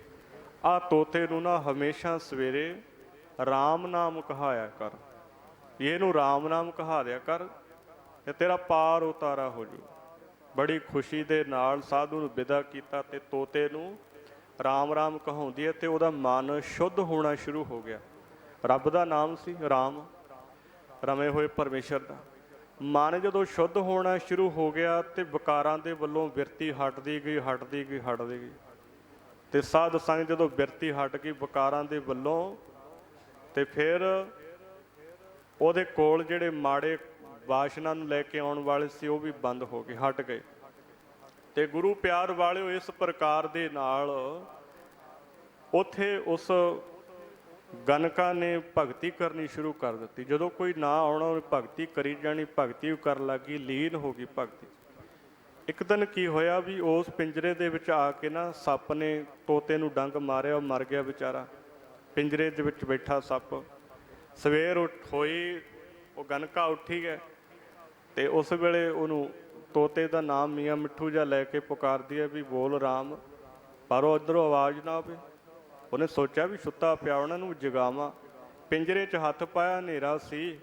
ਆਹ ਤੋਤੇ ਨੂੰ ਨਾ ਹਮੇਸ਼ਾ ਸਵੇਰੇ ਰਾਮ ਨਾਮ ਕਹਾਇਆ ਕਰ, ਇਹਨੂੰ ਰਾਮ ਨਾਮ ਕਹਾ ਦਿਆ ਕਰ ਤੇ ਤੇਰਾ ਪਾਰ ਉਤਾਰਾ ਹੋ ਜੂ। ਬੜੀ ਖੁਸ਼ੀ ਦੇ ਨਾਲ ਸਾਧੂ ਨੂੰ ਵਿਦਾ ਕੀਤਾ ਤੇ ਤੋਤੇ ਨੂੰ ਰਾਮ ਰਾਮ ਕਹਾਉਂਦੀ ਹੈ ਤੇ ਉਹਦਾ ਮਨ ਸ਼ੁੱਧ ਹੋਣਾ ਸ਼ੁਰੂ ਹੋ ਗਿਆ। ਰੱਬ ਦਾ ਨਾਮ ਸੀ ਰਾਮ, ਰਮੇ ਹੋਏ ਪਰਮੇਸ਼ਰ ਦਾ। ਮਨ ਜਦੋਂ ਸ਼ੁੱਧ ਹੋਣਾ ਸ਼ੁਰੂ ਹੋ ਗਿਆ ਤੇ ਵਿਕਾਰਾਂ ਦੇ ਵੱਲੋਂ ਬਿਰਤੀ ਹਟਦੀ ਗਈ, ਹਟਦੀ ਗਈ, ਹਟਦੀ ਗਈ। ਤੇ ਸਾਧ ਸੰਗਤ ਜਦੋਂ ਬਿਰਤੀ ਹਟ ਗਈ ਵਿਕਾਰਾਂ ਦੇ ਵੱਲੋਂ, ਤੇ ਫਿਰ ਉਹਦੇ ਕੋਲ ਜਿਹੜੇ ਮਾੜੇ ਵਾਸ਼ਨਾ ਨੂੰ ਲੈ ਕੇ ਆਉਣ ਵਾਲੇ ਸੀ ਉਹ ਵੀ ਬੰਦ ਹੋ ਗਏ, ਹਟ ਗਏ। ਤੇ ਗੁਰੂ ਪਿਆਰ ਵਾਲਿਓ ਇਸ ਪ੍ਰਕਾਰ ਦੇ ਨਾਲ ਉੱਥੇ ਉਸ ਗਨਕਾ ਨੇ ਭਗਤੀ ਕਰਨੀ ਸ਼ੁਰੂ ਕਰ ਦਿੱਤੀ। ਜਦੋਂ ਕੋਈ ਨਾ ਆਉਣਾ ਉਹਨੇ ਭਗਤੀ ਕਰੀ ਜਾਣੀ, ਭਗਤੀ ਕਰਨ ਲੱਗੀ, ਲੀਨ ਹੋ ਗਈ ਭਗਤੀ। ਇੱਕ ਦਿਨ ਕੀ ਹੋਇਆ ਵੀ ਉਸ ਪਿੰਜਰੇ ਦੇ ਵਿੱਚ ਆ ਕੇ ਨਾ ਸੱਪ ਨੇ ਤੋਤੇ ਨੂੰ ਡੰਗ ਮਾਰਿਆ, ਉਹ ਮਰ ਗਿਆ ਵਿਚਾਰਾ। ਪਿੰਜਰੇ ਦੇ ਵਿੱਚ ਬੈਠਾ ਸੱਪ। ਸਵੇਰ ਹੋਈ, ਉਹ ਗਨਕਾ ਉੱਠੀ ਹੈ ਤੇ ਉਸ ਵੇਲੇ ਉਹਨੂੰ ਤੋਤੇ ਦਾ ਨਾਮ ਮੀਆਂ ਮਿੱਠੂ ਜਿਹਾ ਲੈ ਕੇ ਪੁਕਾਰਦੀ ਹੈ ਵੀ ਬੋਲ ਰਾਮ, ਪਰ ਉਹ ਇੱਧਰੋਂ ਆਵਾਜ਼ ਨਾ ਆਵੇ। ਉਹਨੇ ਸੋਚਿਆ ਵੀ ਸੁੱਤਾ ਪਿਆ ਉਹਨਾਂ ਨੂੰ ਜਗਾਵਾਂ। ਪਿੰਜਰੇ 'ਚ ਹੱਥ ਪਾਇਆ, ਹਨੇਰਾ ਸੀ,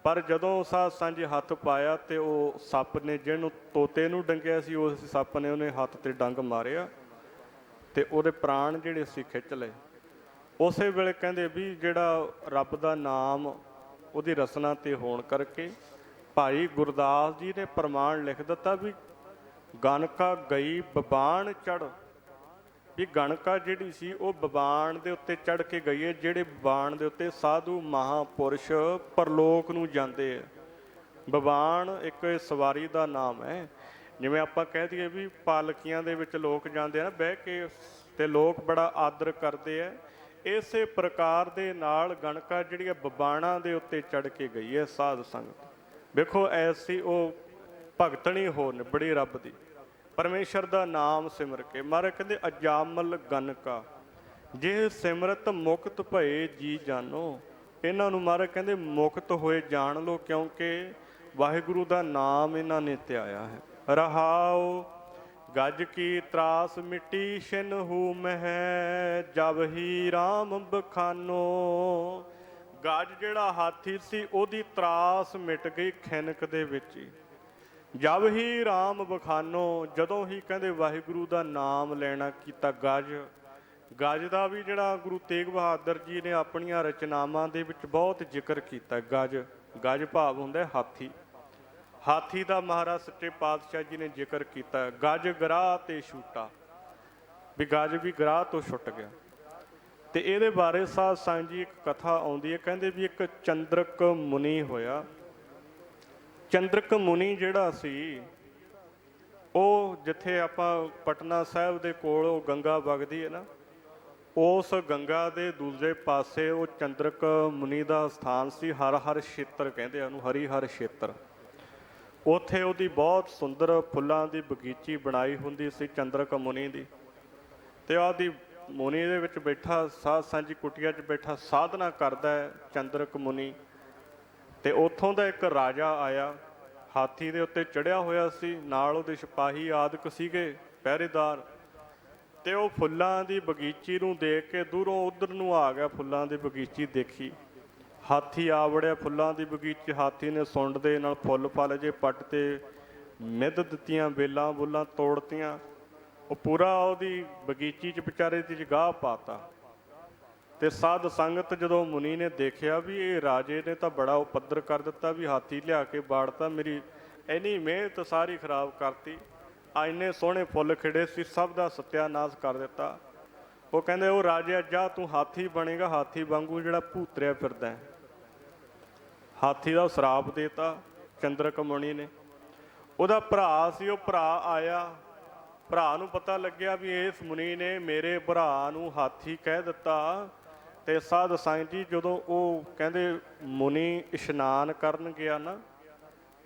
ਪਰ ਜਦੋਂ ਸਾਧ ਸਾਂਝੇ ਹੱਥ ਪਾਇਆ ਤੇ ਉਹ ਸੱਪ ਨੇ ਜਿਹਨੂੰ ਤੋਤੇ ਨੂੰ ਡੰਗਿਆ ਸੀ, ਉਸ ਸੱਪ ਨੇ ਉਹਨੇ ਹੱਥ ਤੇ ਡੰਗ ਮਾਰਿਆ ਤੇ ਉਹਦੇ ਪ੍ਰਾਣ ਜਿਹੜੇ ਸੀ ਖਿੱਚ ਲਏ। ਉਸੇ ਵੇਲੇ ਕਹਿੰਦੇ ਵੀ ਜਿਹੜਾ ਰੱਬ ਦਾ ਨਾਮ ਉਹਦੀ ਰਸਨਾ ਤੇ ਹੋਣ ਕਰਕੇ ਭਾਈ ਗੁਰਦਾਸ ਜੀ ਨੇ ਪ੍ਰਮਾਣ ਲਿਖ ਦਿੱਤਾ ਵੀ ਗਨਕਾ ਗਈ ਬਬਾਣ ਚੜ੍ਹ, ਵੀ ਗਨਕਾ ਜਿਹੜੀ ਸੀ ਉਹ ਬਬਾਣ ਦੇ ਉੱਤੇ ਚੜ੍ਹ ਕੇ ਗਈ ਹੈ, ਜਿਹੜੇ ਬਬਾਣ ਦੇ ਉੱਤੇ ਸਾਧੂ ਮਹਾਂਪੁਰਸ਼ ਪਰਲੋਕ ਨੂੰ ਜਾਂਦੇ ਆ। ਬਬਾਣ ਇੱਕ ਸਵਾਰੀ ਦਾ ਨਾਮ ਹੈ। ਜਿਵੇਂ ਆਪਾਂ ਕਹਿ ਦਈਏ ਵੀ ਪਾਲਕੀਆਂ ਦੇ ਵਿੱਚ ਲੋਕ ਜਾਂਦੇ ਆ ਨਾ ਬਹਿ ਕੇ, ਤੇ ਲੋਕ ਬੜਾ ਆਦਰ ਕਰਦੇ ਆ, ਇਸੇ ਪ੍ਰਕਾਰ ਦੇ ਨਾਲ ਗਨਕਾ ਜਿਹੜੀ ਹੈ ਬਬਾਣਾ ਦੇ ਉੱਤੇ ਚੜ੍ਹ ਕੇ ਗਈ ਹੈ ਸਾਧ ਸੰਗਤ। ਵੇਖੋ ਐਸੀ ਉਹ ਭਗਤਣੀ ਹੋ ਨਿਬੜੀ ਰੱਬ ਦੀ, ਪਰਮੇਸ਼ਰ ਦਾ ਨਾਮ ਸਿਮਰ ਕੇ। ਮਹਾਰਾਜ ਕਹਿੰਦੇ ਅਜਾਮਲ ਗਨਕਾ ਜੇ ਸਿਮਰਤ ਮੁਕਤ ਭਏ ਜੀ ਜਾਨੋ। ਇਹਨਾਂ ਨੂੰ ਮਹਾਰਾਜ ਕਹਿੰਦੇ ਮੁਕਤ ਹੋਏ ਜਾਣ ਲਓ, ਕਿਉਂਕਿ ਵਾਹਿਗੁਰੂ ਦਾ ਨਾਮ ਇਹਨਾਂ ਨੇ ਧਿਆਇਆ ਹੈ। ਰਹਾਉ ਗੱਜ ਕੀ ਤਰਾਸ ਮਿੱਟੀ ਛਿਨ ਹੂ ਮਹਿ, ਜਬ ਹੀ ਰਾਮ ਬਖਾਨੋ। ਗੱਜ ਜਿਹੜਾ ਹਾਥੀ ਸੀ ਉਹਦੀ ਤਰਾਸ ਮਿਟ ਗਈ ਖਿਨਕ ਦੇ ਵਿੱਚ ਹੀ। ਜਬ ਹੀ ਰਾਮ ਬਖਾਨੋ, ਜਦੋਂ ਹੀ ਕਹਿੰਦੇ ਵਾਹਿਗੁਰੂ ਦਾ ਨਾਮ ਲੈਣਾ ਕੀਤਾ। ਗਜ ਦਾ ਵੀ ਜਿਹੜਾ ਗੁਰੂ ਤੇਗ ਬਹਾਦਰ ਜੀ ਨੇ ਆਪਣੀਆਂ ਰਚਨਾਵਾਂ ਦੇ ਵਿੱਚ ਬਹੁਤ ਜ਼ਿਕਰ ਕੀਤਾ। ਗਜ ਭਾਵ ਹੁੰਦਾ ਹਾਥੀ। ਹਾਥੀ ਦਾ ਮਹਾਰਾਜ ਸੱਚੇ ਪਾਤਸ਼ਾਹ ਜੀ ਨੇ ਜ਼ਿਕਰ ਕੀਤਾ। ਗਜ ਗਰਾਹ ਤੇ ਛੂਟਾ, ਵੀ ਗਜ ਵੀ ਗਰਾਹ ਤੋਂ ਛੁੱਟ ਗਿਆ। ਤੇ ਇਹਦੇ ਬਾਰੇ ਸਾਧ ਸੰਗਤ ਜੀ ਇੱਕ ਕਥਾ ਆਉਂਦੀ ਹੈ। ਕਹਿੰਦੇ ਵੀ ਇੱਕ ਚੰਦਰਕ ਮੁਨੀ ਹੋਇਆ। ਚੰਦਰਕ ਮੁਨੀ ਜਿਹੜਾ ਸੀ ਉਹ ਜਿੱਥੇ ਆਪਾਂ ਪਟਨਾ ਸਾਹਿਬ ਦੇ ਕੋਲ ਉਹ ਗੰਗਾ ਵਗਦੀ ਹੈ ਨਾ, ਉਸ ਗੰਗਾ ਦੇ ਦੂਜੇ ਪਾਸੇ ਉਹ ਚੰਦਰਕ ਮੁਨੀ ਦਾ ਸਥਾਨ ਸੀ। ਹਰ ਛੇਤਰ ਕਹਿੰਦੇ ਉਹਨੂੰ, ਹਰੀ ਹਰ ਛੇਤਰ। ਉੱਥੇ ਉਹਦੀ ਬਹੁਤ ਸੁੰਦਰ ਫੁੱਲਾਂ ਦੀ ਬਗੀਚੀ ਬਣਾਈ ਹੁੰਦੀ ਸੀ ਚੰਦਰਕ ਮੁਨੀ ਦੀ। ਤੇ ਉਹਦੀ ਮੁਨੀ ਦੇ ਵਿੱਚ ਬੈਠਾ ਸਾਧ ਸਾਂਝੀ ਕੁਟੀਆ 'ਚ ਬੈਠਾ ਸਾਧਨਾ ਕਰਦਾ ਹੈ ਚੰਦਰਕ ਮੁਨੀ। ਤੇ ਉੱਥੋਂ ਦਾ ਇੱਕ ਰਾਜਾ ਆਇਆ, ਹਾਥੀ ਦੇ ਉੱਤੇ ਚੜ੍ਹਿਆ ਹੋਇਆ ਸੀ, ਨਾਲ ਉਹਦੇ ਸਿਪਾਹੀ ਆਦਿਕ ਸੀਗੇ ਪਹਿਰੇਦਾਰ। ਤੇ ਉਹ ਫੁੱਲਾਂ ਦੀ ਬਗੀਚੀ ਨੂੰ ਦੇਖ ਕੇ ਦੂਰੋਂ ਉਧਰ ਨੂੰ ਆ ਗਿਆ। ਫੁੱਲਾਂ ਦੀ ਬਗੀਚੀ ਦੇਖੀ, ਹਾਥੀ ਆ ਵੜਿਆ ਫੁੱਲਾਂ ਦੀ ਬਗੀਚੀ। ਹਾਥੀ ਨੇ ਸੁੰਡ ਦੇ ਨਾਲ ਫੁੱਲ ਫਲ ਜੇ ਪੱਟ ਤੇ ਮਿੱਧ ਦਿੱਤੀਆਂ, ਵੇਲਾਂ ਬੁੱਲਾਂ ਤੋੜਤੀਆਂ। ਉਹ ਪੂਰਾ ਉਹਦੀ ਬਗੀਚੀ 'ਚ ਵਿਚਾਰੇ ਦੀ ਜਗਾਹ ਪਾਤਾ। ਤੇ ਸਾਧ ਸੰਗਤ ਜਦੋਂ ਮੁਨੀ ਨੇ ਦੇਖਿਆ ਵੀ ਇਹ ਰਾਜੇ ਨੇ ਤਾਂ ਬੜਾ ਉਪੱਦਰ ਕਰ ਦਿੱਤਾ, ਵੀ ਹਾਥੀ ਲਿਆ ਕੇ ਬਾੜਤਾ, ਮੇਰੀ ਇੰਨੀ ਮਿਹਨਤ ਸਾਰੀ ਖਰਾਬ ਕਰਤੀ, ਆ ਇੰਨੇ ਸੋਹਣੇ ਫੁੱਲ ਖਿੜੇ ਸੀ ਸਭ ਦਾ ਸਤਿਆਨਾਸ਼ ਕਰ ਦਿੱਤਾ। ਉਹ ਕਹਿੰਦੇ ਉਹ ਰਾਜਾ ਜਾ ਤੂੰ ਹਾਥੀ ਬਣੇਗਾ, ਹਾਥੀ ਵਾਂਗੂ ਜਿਹੜਾ ਭੂਤਰਿਆ ਫਿਰਦਾ। ਹਾਥੀ ਦਾ ਸਰਾਪ ਦੇਤਾ ਚੰਦਰਕ ਮੁਨੀ ਨੇ। ਉਹਦਾ ਭਰਾ ਸੀ, ਉਹ ਭਰਾ ਆਇਆ। ਭਰਾ ਨੂੰ ਪਤਾ ਲੱਗਿਆ ਵੀ ਇਸ ਮੁਨੀ ਨੇ ਮੇਰੇ ਭਰਾ ਨੂੰ ਹਾਥੀ ਕਹਿ ਦਿੱਤਾ। ਤੇ ਸਾਧ ਸੰਗਤ ਜੀ ਜਦੋਂ ਉਹ ਕਹਿੰਦੇ ਮੁਨੀ ਇਸ਼ਨਾਨ ਕਰਨ ਗਿਆ ਨਾ,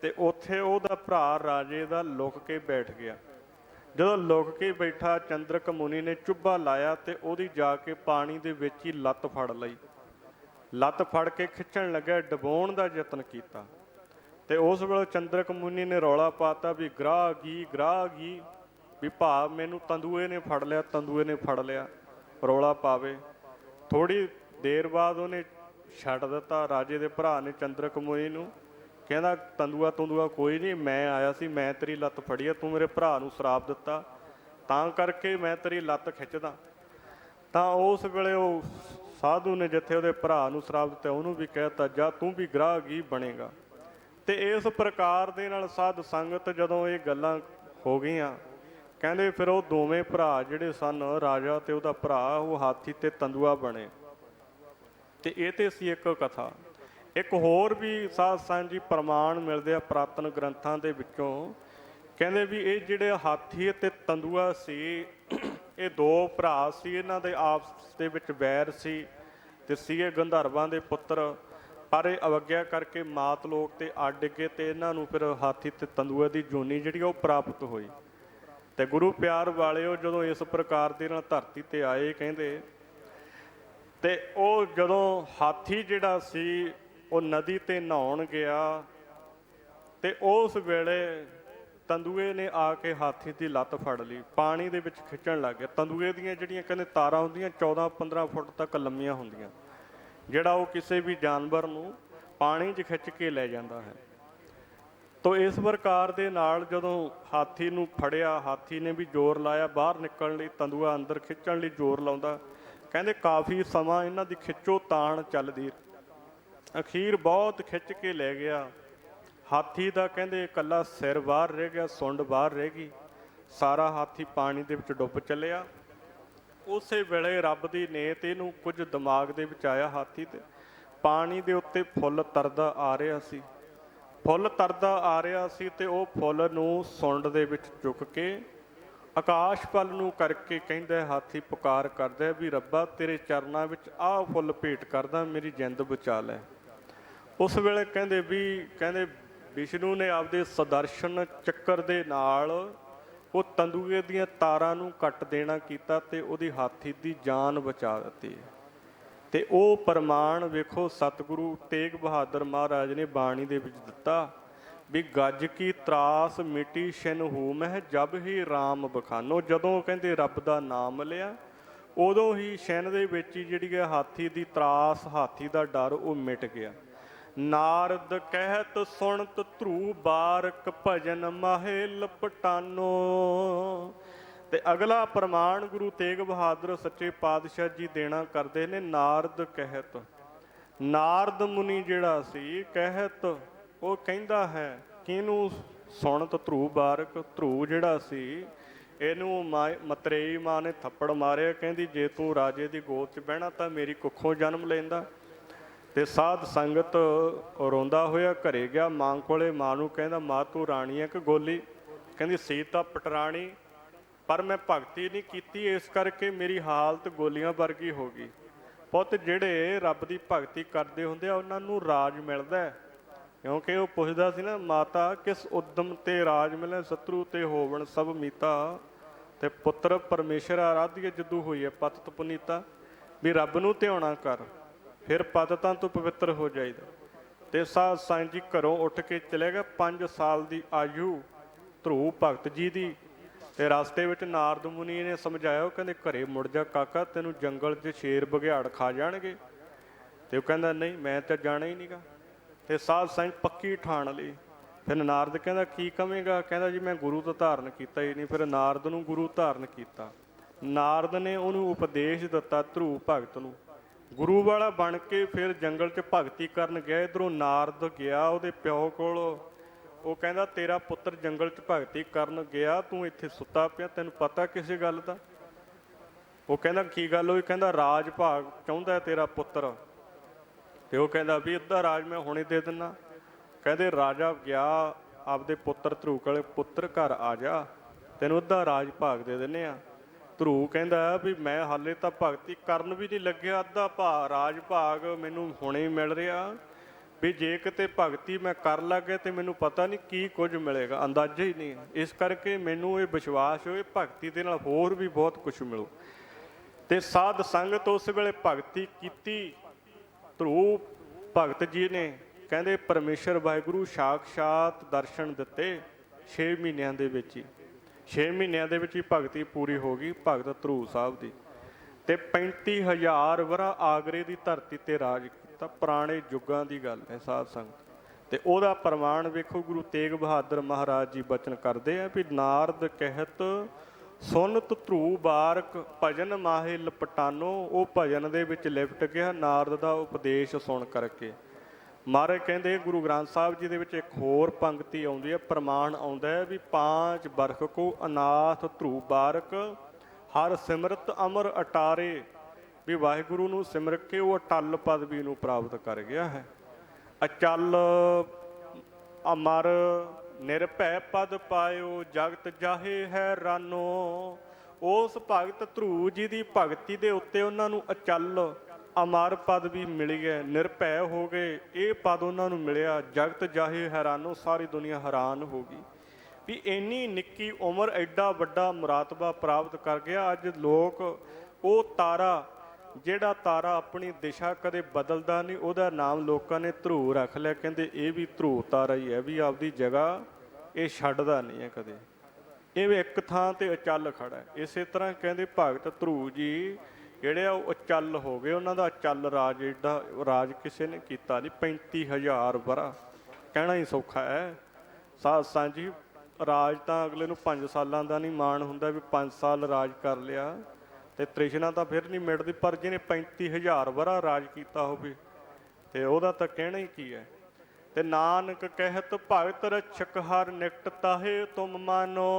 ਤੇ ਉੱਥੇ ਉਹਦਾ ਭਰਾ ਰਾਜੇ ਦਾ ਲੁਕ ਕੇ ਬੈਠ ਗਿਆ। ਜਦੋਂ ਲੁਕ ਕੇ ਬੈਠਾ ਚੰਦਰਕ ਮੁਨੀ ਨੇ ਚੁੱਭਾ ਲਾਇਆ ਤੇ ਉਹਦੀ ਜਾ ਕੇ ਪਾਣੀ ਦੇ ਵਿੱਚ ਹੀ ਲੱਤ ਫੜ ਲਈ। ਲੱਤ ਫੜ ਕੇ ਖਿੱਚਣ ਲੱਗਾ, ਡੁਬੋਣ ਦਾ ਯਤਨ ਕੀਤਾ। ਤੇ ਉਸ ਵੇਲੇ ਚੰਦਰਕ ਮੁਨੀ ਨੇ ਰੌਲਾ ਪਾਤਾ ਵੀ ਗ੍ਰਾਹ ਗੀ, ਵੀ ਭਾਵ ਮੈਨੂੰ ਤੰਦੂਏ ਨੇ ਫੜ ਲਿਆ, ਤੰਦੂਏ ਨੇ ਫੜ ਲਿਆ, ਰੌਲਾ ਪਾਵੇ। ਥੋੜ੍ਹੀ ਦੇਰ ਬਾਅਦ ਉਹਨੇ ਛੱਡ ਦਿੱਤਾ ਰਾਜੇ ਦੇ ਭਰਾ ਨੇ ਚੰਦਰਕ ਮੁਨੀ ਨੂੰ। ਕਹਿੰਦਾ ਤੰਦੂਆ ਕੋਈ ਨਹੀਂ, ਮੈਂ ਆਇਆ ਸੀ, ਮੈਂ ਤੇਰੀ ਲੱਤ ਫੜੀ ਆ, ਤੂੰ ਮੇਰੇ ਭਰਾ ਨੂੰ ਸ਼ਰਾਪ ਦਿੱਤਾ ਤਾਂ ਕਰਕੇ ਮੈਂ ਤੇਰੀ ਲੱਤ ਖਿੱਚਦਾ। ਤਾਂ ਉਸ ਵੇਲੇ ਉਹ ਸਾਧੂ ਨੇ ਜਿੱਥੇ ਉਹਦੇ ਭਰਾ ਨੂੰ ਸ਼ਰਾਪ ਦਿੱਤਾ ਉਹਨੂੰ ਵੀ ਕਹਿ ਦਿੱਤਾ ਜਾ ਤੂੰ ਵੀ ਗ੍ਰਾਹਗੀ ਬਣੇਗਾ। ਤੇ ਇਸ ਪ੍ਰਕਾਰ ਦੇ ਨਾਲ ਸਾਧ ਸੰਗਤ ਜਦੋਂ ਇਹ ਗੱਲਾਂ ਹੋ ਗਈਆਂ, ਕਹਿੰਦੇ ਫਿਰ ਉਹ ਦੋਵੇਂ ਭਰਾ ਜਿਹੜੇ ਸਨ, ਰਾਜਾ ਤੇ ਉਹਦਾ ਭਰਾ, ਉਹ ਹਾਥੀ ਤੇ ਤੰਦੂਆ ਬਣੇ। ਤੇ ਇਹ ਤੇ ਸੀ ਇੱਕ ਕਥਾ। ਇੱਕ ਹੋਰ ਵੀ ਸਾਧ ਸੰਗਤ ਜੀ ਪ੍ਰਮਾਣ ਮਿਲਦੇ ਆ ਪੁਰਾਤਨ ਗ੍ਰੰਥਾਂ ਦੇ ਵਿੱਚੋਂ ਕਹਿੰਦੇ ਵੀ ਇਹ ਜਿਹੜੇ ਹਾਥੀ ਅਤੇ ਤੰਦੂਆ ਸੀ, ਇਹ ਦੋ ਭਰਾ ਸੀ, ਇਹਨਾਂ ਦੇ ਆਪਸ ਦੇ ਵਿੱਚ ਵੈਰ ਸੀ ਤੇ ਸੀਗੇ ਗੰਧਰਵਾਂ ਦੇ ਪੁੱਤਰ, ਪਰ ਇਹ ਅਵੱਗਿਆ ਕਰਕੇ ਮਾਤ ਲੋਕ ਤੇ ਅੱਡ ਗਏ ਤੇ ਇਹਨਾਂ ਨੂੰ ਫਿਰ ਹਾਥੀ ਤੇ ਤੰਦੂਏ ਦੀ ਜੂਨੀ ਜਿਹੜੀ ਉਹ ਪ੍ਰਾਪਤ ਹੋਈ। ਤੇ ਗੁਰੂ ਪਿਆਰ ਵਾਲਿਓ ਜਦੋਂ ਇਸ ਪ੍ਰਕਾਰ ਦੇ ਨਾਲ ਧਰਤੀ ਤੇ ਆਏ ਕਹਿੰਦੇ, ਤੇ ਉਹ ਜਦੋਂ ਹਾਥੀ ਜਿਹੜਾ ਸੀ ਉਹ ਨਦੀ ਤੇ ਨਹਾਉਣ ਗਿਆ ਤੇ ਉਸ ਵੇਲੇ ਤੰਦੂਏ ਨੇ ਆ ਕੇ ਹਾਥੀ ਦੀ ਲੱਤ ਫੜ ਲਈ, ਪਾਣੀ ਦੇ ਵਿੱਚ ਖਿੱਚਣ ਲੱਗ ਗਿਆ। ਤੰਦੂਏ ਦੀਆਂ ਜਿਹੜੀਆਂ ਕਹਿੰਦੇ ਤਾਰਾਂ ਹੁੰਦੀਆਂ 14-15 ਫੁੱਟ ਤੱਕ ਲੰਮੀਆਂ ਹੁੰਦੀਆਂ, ਜਿਹੜਾ ਉਹ ਕਿਸੇ ਵੀ ਜਾਨਵਰ ਨੂੰ ਪਾਣੀ 'ਚ ਖਿੱਚ ਕੇ ਲੈ ਜਾਂਦਾ ਹੈ। ਤੋ ਇਸ ਪ੍ਰਕਾਰ ਦੇ ਨਾਲ ਜਦੋਂ ਹਾਥੀ ਨੂੰ ਫੜਿਆ, ਹਾਥੀ ਨੇ ਵੀ ਜ਼ੋਰ ਲਾਇਆ ਬਾਹਰ ਨਿਕਲਣ ਲਈ, ਤੰਦੂਆ ਅੰਦਰ ਖਿੱਚਣ ਲਈ ਜ਼ੋਰ ਲਾਉਂਦਾ। ਕਹਿੰਦੇ ਕਾਫੀ ਸਮਾਂ ਇਹਨਾਂ ਦੀ ਖਿੱਚੋ ਤਾਣ ਚੱਲਦੀ, ਅਖੀਰ ਬਹੁਤ ਖਿੱਚ ਕੇ ਲੈ ਗਿਆ। ਹਾਥੀ ਦਾ ਕਹਿੰਦੇ ਇਕੱਲਾ ਸਿਰ ਬਾਹਰ ਰਹਿ ਗਿਆ, ਸੁੰਡ ਬਾਹਰ ਰਹਿ ਗਈ, ਸਾਰਾ ਹਾਥੀ ਪਾਣੀ ਦੇ ਵਿੱਚ ਡੁੱਬ ਚੱਲਿਆ। ਉਸੇ ਵੇਲੇ ਰੱਬ ਦੀ ਨੇਤ ਇਹਨੂੰ ਕੁਝ ਦਿਮਾਗ ਦੇ ਵਿੱਚ ਆਇਆ। ਹਾਥੀ ਤੇ ਪਾਣੀ ਦੇ ਉੱਤੇ ਫੁੱਲ ਤਰਦਾ ਆ ਰਿਹਾ ਸੀ, ਫੁੱਲ ਤਰਦਾ ਆ ਰਿਹਾ ਸੀ ਤੇ ਉਹ ਫੁੱਲ ਨੂੰ ਸੁੰਡ ਦੇ ਵਿੱਚ ਚੁੱਕ ਕੇ ਆਕਾਸ਼ ਵੱਲ ਨੂੰ ਕਰਕੇ ਕਹਿੰਦਾ, ਹਾਥੀ ਪੁਕਾਰ ਕਰਦਾ ਵੀ ਰੱਬਾ ਤੇਰੇ ਚਰਨਾਂ ਵਿੱਚ ਆਹ ਫੁੱਲ ਭੇਟ ਕਰਦਾ, ਮੇਰੀ ਜਿੰਦ ਬਚਾ ਲੈ। ਉਸ ਵੇਲੇ ਕਹਿੰਦੇ ਵਿਸ਼ਨੂੰ ਨੇ ਆਪਦੇ ਸੁਦਰਸ਼ਨ ਚੱਕਰ ਦੇ ਨਾਲ ਉਹ ਤੰਦੂਏ ਦੀਆਂ ਤਾਰਾਂ ਨੂੰ ਕੱਟ ਦੇਣਾ ਕੀਤਾ ਤੇ ਉਹਦੀ ਹਾਥੀ ਦੀ ਜਾਨ ਬਚਾ ਦਿੱਤੀ। ਤੇ ਉਹ ਪ੍ਰਮਾਣ ਵੇਖੋ ਸਤਿਗੁਰੂ ਤੇਗ ਬਹਾਦਰ ਮਹਾਰਾਜ ਨੇ ਬਾਣੀ ਦੇ ਵਿੱਚ ਦਿੱਤਾ ਵੀ ਗੱਜ ਕੀ ਤਰਾਸ ਮਿਟੀ ਛਿਨ ਹੂ ਮਹਿ ਜਬ ਹੀ ਰਾਮ ਬਖਾਨੋ। ਜਦੋਂ ਕਹਿੰਦੇ ਰੱਬ ਦਾ ਨਾਮ ਲਿਆ ਉਦੋਂ ਹੀ ਛਿਨ ਦੇ ਵਿੱਚ ਹੀ ਜਿਹੜੀ ਹੈ ਹਾਥੀ ਦੀ ਤਰਾਸ, ਹਾਥੀ ਦਾ ਡਰ ਉਹ ਮਿਟ ਗਿਆ। ਨਾਰਦ ਕਹਿਤ ਸੁਣਤ ਧਰੂ ਬਾਰਕ ਭਜਨ ਮਾਹੇ ਲਪਟਾਨੋ। ਤੇ ਅਗਲਾ ਪ੍ਰਮਾਣ ਗੁਰੂ ਤੇਗ ਬਹਾਦਰ ਸੱਚੇ ਪਾਤਸ਼ਾਹ ਜੀ ਦੇਣਾ ਕਰਦੇ ਨੇ। ਨਾਰਦ ਕਹਿਤ, ਨਾਰਦ ਮੁਨੀ ਜਿਹੜਾ ਸੀ ਕਹਿਤ, ਉਹ ਕਹਿੰਦਾ ਹੈ ਕਿਹਨੂੰ? ਸੁਣਤ ਧਰੂ ਬਾਰਕ। ਧਰੂ ਜਿਹੜਾ ਸੀ ਇਹਨੂੰ ਮਤਰੇਈ ਮਾਂ ਨੇ ਥੱਪੜ ਮਾਰਿਆ, ਕਹਿੰਦੀ ਜੇ ਤੂੰ ਰਾਜੇ ਦੀ ਗੋਦ 'ਚ ਬਹਿਣਾ ਤਾਂ ਮੇਰੀ ਕੁੱਖੋਂ ਜਨਮ ਲੈਂਦਾ। ਤੇ ਸਾਧ ਸੰਗਤ ਰੋਂਦਾ ਹੋਇਆ ਘਰੇ ਗਿਆ ਮਾਂ ਕੋਲੇ। ਮਾਂ ਨੂੰ ਕਹਿੰਦਾ ਮਾਂ ਤੂੰ ਰਾਣੀ ਹੈ ਕਿ ਗੋਲੀ? ਕਹਿੰਦੀ ਸੀ ਤਾਂ ਪਟਰਾਣੀ, ਪਰ ਮੈਂ ਭਗਤੀ ਨਹੀਂ ਕੀਤੀ, ਇਸ ਕਰਕੇ ਮੇਰੀ ਹਾਲਤ ਗੋਲੀਆਂ ਵਰਗੀ ਹੋ ਗਈ। ਪੁੱਤ ਜਿਹੜੇ ਰੱਬ ਦੀ ਭਗਤੀ ਕਰਦੇ ਹੁੰਦੇ ਆ ਉਹਨਾਂ ਨੂੰ ਰਾਜ ਮਿਲਦਾ, ਕਿਉਂਕਿ ਉਹ ਪੁੱਛਦਾ ਸੀ ਨਾ, ਮਾਤਾ ਕਿਸ ਉਦਮ ਤੇ ਰਾਜ ਮਿਲੇ, ਸ਼ਤਰੂ ਤੇ ਹੋਵਣ ਸਭ ਮੀਤਾ। ਤੇ ਪੁੱਤਰ ਪਰਮੇਸ਼ਰ ਆਰਾਧੀਏ ਜਦੂ ਹੋਈ ਹੈ ਪਤਿਤ ਪੁਨੀਤਾ। ਵੀ ਰੱਬ ਨੂੰ ਧਿਆਉਣਾ ਕਰ, ਫਿਰ ਪਤਿਤਾਂ ਤੋਂ ਪਵਿੱਤਰ ਹੋ ਜਾਈਦਾ। ਤੇ ਸਾਧ ਸੰਗਤ ਜੀ ਘਰੋਂ ਉੱਠ ਕੇ ਚਲੇ ਗਿਆ। 5 ਸਾਲ ਦੀ ਆਯੂ ਧਰੂ ਭਗਤ ਜੀ ਦੀ। ਤੇ ਰਸਤੇ ਵਿੱਚ ਨਾਰਦ ਮੁਨੀ ਨੇ ਸਮਝਾਇਆ, ਉਹ ਕਹਿੰਦੇ ਘਰੇ ਮੁੜ ਜਾ ਕਾਕਾ, ਤੈਨੂੰ ਜੰਗਲ 'ਚ ਸ਼ੇਰ ਬਘਿਆੜ ਖਾ ਜਾਣਗੇ। ਤੇ ਉਹ ਕਹਿੰਦਾ ਨਹੀਂ ਮੈਂ ਤਾਂ ਜਾਣਾ ਹੀ ਨਹੀਂਗਾ। ਤੇ ਸਾਧ ਸੰਗਤ ਪੱਕੀ ਠਾਣ ਲਈ। ਫਿਰ ਨਾਰਦ ਕਹਿੰਦਾ ਕੀ ਕਵੇਂਗਾ? ਕਹਿੰਦਾ ਜੀ ਮੈਂ ਗੁਰੂ ਤਾਂ ਧਾਰਨ ਕੀਤਾ ਹੀ ਨਹੀਂ। ਫਿਰ ਨਾਰਦ ਨੂੰ ਗੁਰੂ ਧਾਰਨ ਕੀਤਾ। ਨਾਰਦ ਨੇ ਉਹਨੂੰ ਉਪਦੇਸ਼ ਦਿੱਤਾ ਧਰੂ ਭਗਤ ਨੂੰ, ਗੁਰੂ ਵਾਲਾ ਬਣ ਕੇ ਫਿਰ ਜੰਗਲ 'ਚ ਭਗਤੀ ਕਰਨ ਗਿਆ। ਇੱਧਰੋਂ ਨਾਰਦ ਗਿਆ ਉਹਦੇ ਪਿਓ ਕੋਲ, ਉਹ ਕਹਿੰਦਾ ਤੇਰਾ ਪੁੱਤਰ ਜੰਗਲ 'ਚ ਭਗਤੀ ਕਰਨ ਗਿਆ, ਤੂੰ ਇੱਥੇ ਸੁੱਤਾ ਪਿਆ, ਤੈਨੂੰ ਪਤਾ ਕਿਸੇ ਗੱਲ ਦਾ? ਉਹ ਕਹਿੰਦਾ ਕੀ ਗੱਲ ਹੋਈ? ਕਹਿੰਦਾ ਰਾਜ ਭਾਗ ਚਾਹੁੰਦਾ ਤੇਰਾ ਪੁੱਤਰ। ਤੇ ਉਹ ਕਹਿੰਦਾ ਵੀ ਅੱਧਾ ਰਾਜ ਮੈਂ ਹੁਣੇ ਦੇ ਦਿੰਦਾ। ਕਹਿੰਦੇ ਰਾਜਾ ਗਿਆ ਆਪਦੇ ਪੁੱਤਰ ਧਰੂ ਕੋਲੇ, ਪੁੱਤਰ ਘਰ ਆ ਜਾ, ਤੈਨੂੰ ਅੱਧਾ ਰਾਜ ਭਾਗ ਦੇ ਦਿੰਦੇ ਆ। ਧਰੂ ਕਹਿੰਦਾ ਵੀ ਮੈਂ ਹਾਲੇ ਤਾਂ ਭਗਤੀ ਕਰਨ ਵੀ ਨਹੀਂ ਲੱਗਿਆ, ਅੱਧਾ ਰਾਜ ਭਾਗ ਮੈਨੂੰ ਹੁਣੇ ਹੀ ਮਿਲ ਰਿਹਾ। ਵੀ ਜੇ ਕਿਤੇ ਭਗਤੀ ਮੈਂ ਕਰਨ ਲੱਗ ਗਿਆ ਤੇ ਮੈਨੂੰ ਪਤਾ ਨਹੀਂ ਕੀ ਕੁਝ ਮਿਲੇਗਾ, ਅੰਦਾਜ਼ਾ ਹੀ ਨਹੀਂ। ਇਸ ਕਰਕੇ ਮੈਨੂੰ ਇਹ ਵਿਸ਼ਵਾਸ ਹੋਏ ਭਗਤੀ ਦੇ ਨਾਲ ਹੋਰ ਵੀ ਬਹੁਤ ਕੁਝ ਮਿਲੂ। ਤੇ ਸਾਧ ਸੰਗਤ ਉਸ ਵੇਲੇ ਭਗਤੀ ਕੀਤੀ। ਧਰੂ ਭਗਤ ਜੀ ਨੇ ਕਹਿੰਦੇ ਪਰਮੇਸ਼ਰ ਵਾਹਿਗੁਰੂ ਸਾਖਸ਼ਾਤ ਦਰਸ਼ਨ ਦਿੱਤੇ 6 ਮਹੀਨਿਆਂ ਦੇ ਵਿੱਚ ਹੀ। 6 ਮਹੀਨਿਆਂ ਦੇ ਵਿੱਚ ਹੀ ਭਗਤੀ ਪੂਰੀ ਹੋ ਗਈ ਭਗਤ ਧਰੂ ਸਾਹਿਬ ਦੀ। ਤੇ 35,000 ਵਰਾ ਆਗਰੇ ਦੀ ਧਰਤੀ ਤੇ ਰਾਜ ਕੀਤਾ। ਪੁਰਾਣੇ ਯੁੱਗਾਂ ਦੀ ਗੱਲ ਹੈ ਸਾਧ ਸੰਗਤ। ਤੇ ਉਹਦਾ ਪ੍ਰਮਾਣ ਵੇਖੋ ਗੁਰੂ ਤੇਗ ਬਹਾਦਰ ਮਹਾਰਾਜ ਜੀ ਬਚਨ ਕਰਦੇ ਆ ਵੀ ਨਾਰਦ ਕਹਿਤ ਸੁਨਤ ਧਰੂ ਬਾਰਕ ਭਜਨ ਮਾਹੇ ਲਪਟਾਨੋ। ਉਹ ਭਜਨ ਦੇ ਵਿੱਚ ਲਿਪਟ ਗਿਆ ਨਾਰਦ ਦਾ ਉਪਦੇਸ਼ ਸੁਣ ਕਰਕੇ। ਮਹਾਰਾਜ ਕਹਿੰਦੇ ਗੁਰੂ ਗ੍ਰੰਥ ਸਾਹਿਬ ਜੀ ਦੇ ਵਿੱਚ ਇੱਕ ਹੋਰ ਪੰਕਤੀ ਆਉਂਦੀ ਹੈ, ਪ੍ਰਮਾਣ ਆਉਂਦਾ ਹੈ ਵੀ 5 ਬਰਖ ਕੋ ਅਨਾਥ ਧਰੂ ਬਾਰਕ ਹਰ ਸਿਮਰਤ ਅਮਰ ਅਟਾਰੇ। ਵੀ ਵਾਹਿਗੁਰੂ ਨੂੰ ਸਿਮਰ ਕੇ ਉਹ ਅਟਲ ਪਦਵੀ ਨੂੰ ਪ੍ਰਾਪਤ ਕਰ ਗਿਆ ਹੈ। ਅਚਲ, ਅਮਰ, ਨਿਰਭੈ ਪਦ ਪਾਇਓ ਜਗਤ ਜਾਹੇ ਹੈਰਾਨੋ। ਉਸ ਭਗਤ ਧਰੂ ਜੀ ਦੀ ਭਗਤੀ ਦੇ ਉੱਤੇ ਉਹਨਾਂ ਨੂੰ ਅਚਲ ਅਮਰ ਪਦ ਵੀ ਮਿਲ ਗਿਆ, ਨਿਰਭੈ ਹੋ ਗਏ। ਇਹ ਪਦ ਉਹਨਾਂ ਨੂੰ ਮਿਲਿਆ, ਜਗਤ ਜਾਹੇ ਹੈਰਾਨੋ, ਸਾਰੀ ਦੁਨੀਆ ਹੈਰਾਨ ਹੋ ਗਈ ਵੀ ਇੰਨੀ ਨਿੱਕੀ ਉਮਰ ਐਡਾ ਵੱਡਾ ਮੁਰਾਤਬਾ ਪ੍ਰਾਪਤ ਕਰ ਗਿਆ। ਅੱਜ ਲੋਕ ਉਹ ਤਾਰਾ, ਜਿਹੜਾ ਤਾਰਾ ਆਪਣੀ ਦਿਸ਼ਾ ਕਦੇ ਬਦਲਦਾ ਨਹੀਂ, ਉਹਦਾ ਨਾਮ ਲੋਕਾਂ ਨੇ ਧਰੂ ਰੱਖ ਲਿਆ। ਕਹਿੰਦੇ ਇਹ ਵੀ ਧਰੂ ਤਾਰਾ ਹੀ ਹੈ, ਵੀ ਆਪਦੀ ਜਗ੍ਹਾ ਇਹ ਛੱਡਦਾ ਨਹੀਂ ਹੈ ਕਦੇ, ਇਹ ਵੀ ਇੱਕ ਥਾਂ ਤੇ ਅਚਲ ਖੜਾ ਹੈ। ਇਸੇ ਤਰ੍ਹਾਂ ਕਹਿੰਦੇ ਭਗਤ ਧਰੂ ਜੀ ਜਿਹੜੇ ਆ ਉਹ ਅਚਲ ਹੋ ਗਏ। ਉਹਨਾਂ ਦਾ ਅਚਲ ਰਾਜ, ਏਡਾ ਰਾਜ ਕਿਸੇ ਨੇ ਕੀਤਾ ਨਹੀਂ। 35,000 ਵਰ੍ਹਾ ਕਹਿਣਾ ਹੀ ਸੌਖਾ ਹੈ। ਸਾਧ ਸੰਗਤ ਜੀ, ਰਾਜ ਤਾਂ ਅਗਲੇ ਨੂੰ 5 ਸਾਲਾਂ ਦਾ ਨਹੀਂ ਮਾਣ ਹੁੰਦਾ ਵੀ 5 ਸਾਲ ਰਾਜ ਕਰ ਲਿਆ ਤੇ ਤ੍ਰਿਸ਼ਨਾ ਤਾਂ ਫਿਰ ਨਹੀਂ ਮਿਟਦੀ, ਪਰ ਜਿਹਨੇ 35,000 ਵਰ੍ਹਾ ਰਾਜ ਕੀਤਾ ਹੋਵੇ ਤੇ ਉਹਦਾ ਤਾਂ ਕਹਿਣਾ ਹੀ ਕੀ ਹੈ। ਤੇ ਨਾਨਕ ਕਹਿਤ ਭਗਤ ਰਛਕ ਹਰ ਨਿਕਟ ਤਾਹੇ ਤੁਮ ਮਾਨੋ।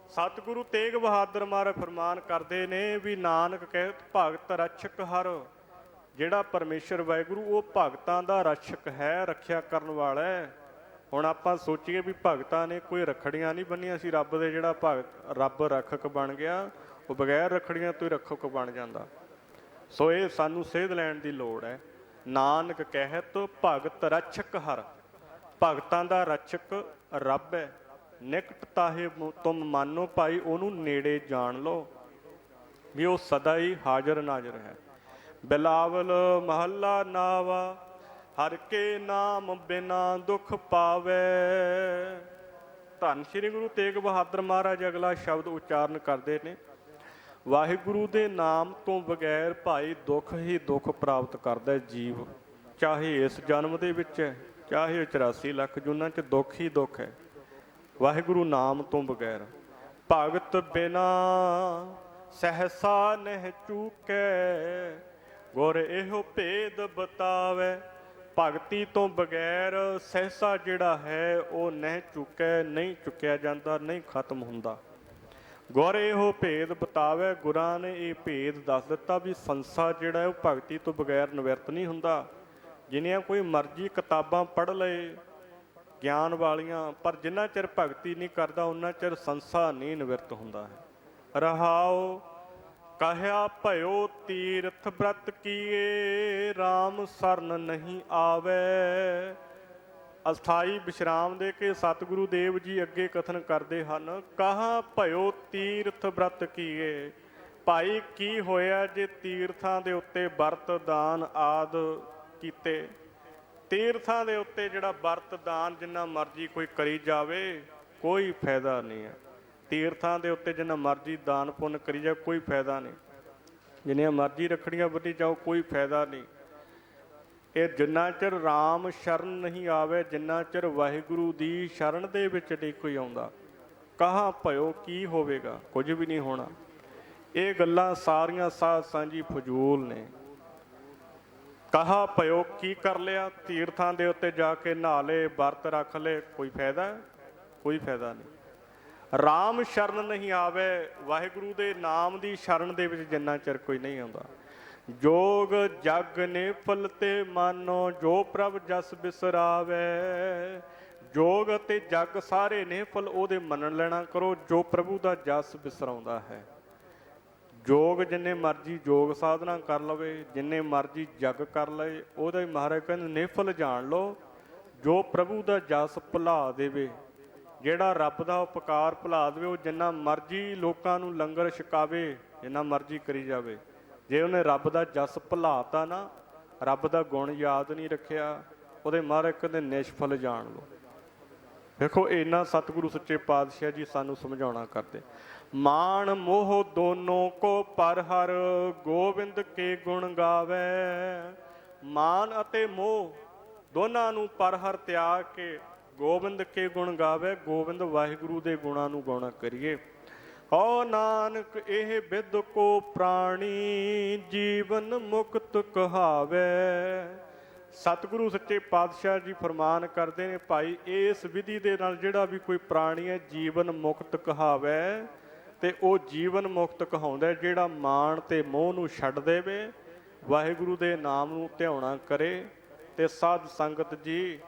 ਸਤਿਗੁਰੂ ਤੇਗ ਬਹਾਦਰ ਮਹਾਰਾਜ ਫਰਮਾਨ ਕਰਦੇ ਨੇ ਵੀ ਨਾਨਕ ਕਹਿਤ ਭਗਤ ਰਛਕ ਹਰ, ਜਿਹੜਾ ਪਰਮੇਸ਼ਰ ਵਾਹਿਗੁਰੂ ਉਹ ਭਗਤਾਂ ਦਾ ਰਛਕ ਹੈ, ਰੱਖਿਆ ਕਰਨ ਵਾਲਾ ਹੈ। ਹੁਣ ਆਪਾਂ ਸੋਚੀਏ ਵੀ ਭਗਤਾਂ ਨੇ ਕੋਈ ਰੱਖੜੀਆਂ ਨਹੀਂ ਬੰਨੀਆਂ ਸੀ, ਰੱਬ ਦੇ ਜਿਹੜਾ ਭਗਤ ਰੱਬ ਰੱਖਕ ਬਣ ਗਿਆ, ਉਹ ਬਗੈਰ ਰੱਖੜੀਆਂ ਤੋਂ ਹੀ ਰੱਖਕ ਬਣ ਜਾਂਦਾ। ਸੋ ਇਹ ਸਾਨੂੰ ਸੇਧ ਲੈਣ ਦੀ ਲੋੜ ਹੈ। ਨਾਨਕ ਕਹਿਤ ਭਗਤ ਰਛਕ ਹਰ, ਭਗਤਾਂ ਦਾ ਰਛਕ ਰੱਬ ਹੈ। ਨਿਕਟ ਤਾਹੇ ਤੁਮ ਮਾਨੋ, ਭਾਈ ਉਹਨੂੰ ਨੇੜੇ ਜਾਣ ਲਓ ਵੀ ਉਹ ਸਦਾ ਹੀ ਹਾਜ਼ਰ ਨਾਜ਼ਰ ਹੈ। ਬਿਲਾਵਲ ਮਹੱਲਾ ਨਾਵਾ, ਹਰ ਕੇ ਨਾਮ ਬਿਨਾ ਦੁੱਖ ਪਾਵੇ। ਧੰਨ ਸ਼੍ਰੀ ਗੁਰੂ ਤੇਗ ਬਹਾਦਰ ਮਹਾਰਾਜ ਅਗਲਾ ਸ਼ਬਦ ਉਚਾਰਨ ਕਰਦੇ ਨੇ, ਵਾਹਿਗੁਰੂ ਦੇ ਨਾਮ ਤੋਂ ਬਗੈਰ ਭਾਈ ਦੁੱਖ ਹੀ ਦੁੱਖ ਪ੍ਰਾਪਤ ਕਰਦਾ ਜੀਵ, ਚਾਹੇ ਇਸ ਜਨਮ ਦੇ ਵਿੱਚ ਹੈ, ਚਾਹੇ 84 ਲੱਖ ਜੂਨਾਂ 'ਚ ਦੁੱਖ ਹੀ ਦੁੱਖ ਹੈ ਵਾਹਿਗੁਰੂ ਨਾਮ ਤੋਂ ਬਗੈਰ। ਭਗਤ ਬਿਨਾ ਸਹਸਾ ਨਹਿ ਚੂਕੈ, ਗੁਰ ਇਹੋ ਭੇਦ ਬਤਾਵੇ। ਭਗਤੀ ਤੋਂ ਬਗੈਰ ਸਹਸਾ ਜਿਹੜਾ ਹੈ ਉਹ ਨਹਿ ਚੁੱਕੈ, ਨਹੀਂ ਚੁੱਕਿਆ ਜਾਂਦਾ, ਨਹੀਂ ਖਤਮ ਹੁੰਦਾ। ਗੁਰ ਇਹੋ ਭੇਦ ਬਤਾਵੇ, ਗੁਰਾਂ ਨੇ ਇਹ ਭੇਦ ਦੱਸ ਦਿੱਤਾ ਵੀ ਸੰਸਾਰ ਜਿਹੜਾ ਹੈ ਉਹ ਭਗਤੀ ਤੋਂ ਬਗੈਰ ਨਿਵਰਤ ਨਹੀਂ ਹੁੰਦਾ। ਜਿੰਨੀਆਂ ਕੋਈ ਮਰਜ਼ੀ ਕਿਤਾਬਾਂ ਪੜ੍ਹ ਲਏ ਗਿਆਨ ਵਾਲੀਆਂ, ਪਰ ਜਿੰਨਾ ਚਿਰ ਭਗਤੀ ਨਹੀਂ ਕਰਦਾ ਉਹਨਾਂ ਚਿਰ ਸੰਸਾਰ ਨਹੀਂ ਨਿਵਰਤ ਹੁੰਦਾ ਹੈ। ਰਹਾਉ ਕਹਿਆ ਭਇਓ ਤੀਰਥ ਬ੍ਰਤ ਕੀਏ, ਰਾਮ ਸਰਨ ਨਹੀਂ ਆਵੇ। ਅਸਥਾਈ ਵਿਸ਼ਰਾਮ ਦੇ ਕੇ ਸਤਿਗੁਰੂ ਦੇਵ ਜੀ ਅੱਗੇ ਕਥਨ ਕਰਦੇ ਹਨ, ਕਹਾ ਭਇਓ ਤੀਰਥ ਬ੍ਰਤ ਕੀਏ। ਭਾਈ ਕੀ ਹੋਇਆ ਜੇ ਤੀਰਥਾਂ ਦੇ ਉੱਤੇ ਵਰਤ ਦਾਨ ਆਦ ਕੀਤੇ। ਤੀਰਥਾਂ ਦੇ ਉੱਤੇ ਜਿਹੜਾ ਵਰਤ ਦਾਨ ਜਿੰਨਾ ਮਰਜ਼ੀ ਕੋਈ ਕਰੀ ਜਾਵੇ ਕੋਈ ਫਾਇਦਾ ਨਹੀਂ ਹੈ। ਤੀਰਥਾਂ ਦੇ ਉੱਤੇ ਜਿੰਨਾ ਮਰਜ਼ੀ ਦਾਨ ਪੁੰਨ ਕਰੀ ਜਾਵੇ ਕੋਈ ਫਾਇਦਾ ਨਹੀਂ, ਜਿੰਨੀਆਂ ਮਰਜ਼ੀ ਰੱਖੜੀਆਂ ਬੰਨੀ ਜਾਓ ਕੋਈ ਫਾਇਦਾ ਨਹੀਂ। ਇਹ ਜਿੰਨਾ ਚਿਰ ਰਾਮ ਸ਼ਰਨ ਨਹੀਂ ਆਵੇ, ਜਿੰਨਾ ਚਿਰ ਵਾਹਿਗੁਰੂ ਦੀ ਸ਼ਰਨ ਦੇ ਵਿੱਚ ਨਹੀਂ ਕੋਈ ਆਉਂਦਾ। ਕਹਾਂ ਭਇਓ ਕੀ ਹੋਵੇਗਾ, ਕੁਝ ਵੀ ਨਹੀਂ ਹੋਣਾ। ਇਹ ਗੱਲਾਂ ਸਾਰੀਆਂ ਸਾਧ ਸਾਂਝੀ ਫਜ਼ੂਲ ਨੇ। ਕਹਾ ਭਇਓ ਕੀ ਕਰ ਲਿਆ, ਤੀਰਥਾਂ ਦੇ ਉੱਤੇ ਜਾ ਕੇ ਨਹਾ ਲਏ, ਵਰਤ ਰੱਖ ਲਏ, ਕੋਈ ਫਾਇਦਾ, ਕੋਈ ਫਾਇਦਾ ਨਹੀਂ। ਰਾਮ ਸ਼ਰਨ ਨਹੀਂ ਆਵੇ, ਵਾਹਿਗੁਰੂ ਦੇ ਨਾਮ ਦੀ ਸ਼ਰਨ ਦੇ ਵਿੱਚ ਜਿੰਨਾ ਚਿਰ ਕੋਈ ਨਹੀਂ ਆਉਂਦਾ। ਜੋਗ ਜਗ ਨੇ ਫਲ ਤੇ ਮਾਨੋ, ਜੋ ਪ੍ਰਭ ਜਸ ਬਿਸਰਾਵੇ। ਜੋਗ ਅਤੇ ਜਗ ਸਾਰੇ ਨੇ ਫਲ ਉਹਦੇ ਮੰਨਣ ਲੈਣਾ ਕਰੋ ਜੋ ਪ੍ਰਭੂ ਦਾ ਜਸ ਬਿਸਰਾਉਂਦਾ ਹੈ। ਜੋਗ ਜਿੰਨੇ ਮਰਜ਼ੀ ਜੋਗ ਸਾਧਨਾ ਕਰ ਲਵੇ, ਜਿੰਨੇ ਮਰਜ਼ੀ ਜਗ ਕਰ ਲਏ, ਉਹਦਾ ਹੀ ਮਹਾਰਾਜ ਕਹਿੰਦੇ ਨਿਫਲ ਜਾਣ ਲਓ ਜੋ ਪ੍ਰਭੂ ਦਾ ਜਸ ਭੁਲਾ ਦੇਵੇ। ਜਿਹੜਾ ਰੱਬ ਦਾ ਉਪਕਾਰ ਭੁਲਾ ਦੇਵੇ, ਉਹ ਜਿੰਨਾ ਮਰਜ਼ੀ ਲੋਕਾਂ ਨੂੰ ਲੰਗਰ ਛਕਾਵੇ, ਜਿੰਨਾ ਮਰਜ਼ੀ ਕਰੀ ਜਾਵੇ, ਜੇ ਉਹਨੇ ਰੱਬ ਦਾ ਜਸ ਭੁਲਾਤਾ ਨਾ, ਰੱਬ ਦਾ ਗੁਣ ਯਾਦ ਨਹੀਂ ਰੱਖਿਆ, ਉਹਦੇ ਮਹਾਰਾਜ ਕਹਿੰਦੇ ਨਿਸ਼ਫਲ ਜਾਣ ਲਓ। ਵੇਖੋ ਇੰਨਾ ਸਤਿਗੁਰੂ ਸੱਚੇ ਪਾਤਸ਼ਾਹ ਜੀ ਸਾਨੂੰ ਸਮਝਾਉਣਾ ਕਰਦੇ। ਮਾਣ ਮੋਹ ਦੋਨੋਂ ਕੋ ਪਰ ਹਰ, ਗੋਬਿੰਦ ਕੇ ਗੁਣ ਗਾਵੇ। ਮਾਨ ਅਤੇ ਮੋਹ ਦੋਨਾਂ ਨੂੰ ਪਰ ਹਰ ਤਿਆਗ ਕੇ ਗੋਬਿੰਦ ਕੇ ਗੁਣ ਗਾਵੇ। ਗੋਬਿੰਦ ਵਾਹਿਗੁਰੂ ਦੇ ਗੁਣਾਂ ਨੂੰ ਗਾਉਣਾ ਕਰੀਏ। ਹੋ ਨਾਨਕ ਇਹ ਬਿਦ ਕੋ ਪ੍ਰਾਣੀ, ਜੀਵਨ ਮੁਕਤ ਕਹਾਵੇ। ਸਤਿਗੁਰੂ ਸੱਚੇ ਪਾਤਸ਼ਾਹ ਜੀ ਫਰਮਾਨ ਕਰਦੇ ਨੇ, ਭਾਈ ਇਸ ਵਿਧੀ ਦੇ ਨਾਲ ਜਿਹੜਾ ਵੀ ਕੋਈ ਪ੍ਰਾਣੀ ਹੈ ਜੀਵਨ ਮੁਕਤ ਕਹਾਵੇ, ਤੇ ਉਹ ਜੀਵਨ ਮੁਕਤ ਕਹਾਉਂਦਾ ਜਿਹੜਾ ਮਾਣ ਤੇ ਮੋਹ ਨੂੰ ਛੱਡ ਦੇਵੇ, ਵਾਹਿਗੁਰੂ ਦੇ ਨਾਮ ਨੂੰ ਧਿਆਉਣਾ ਕਰੇ। ਤੇ ਸਾਧ ਸੰਗਤ ਜੀ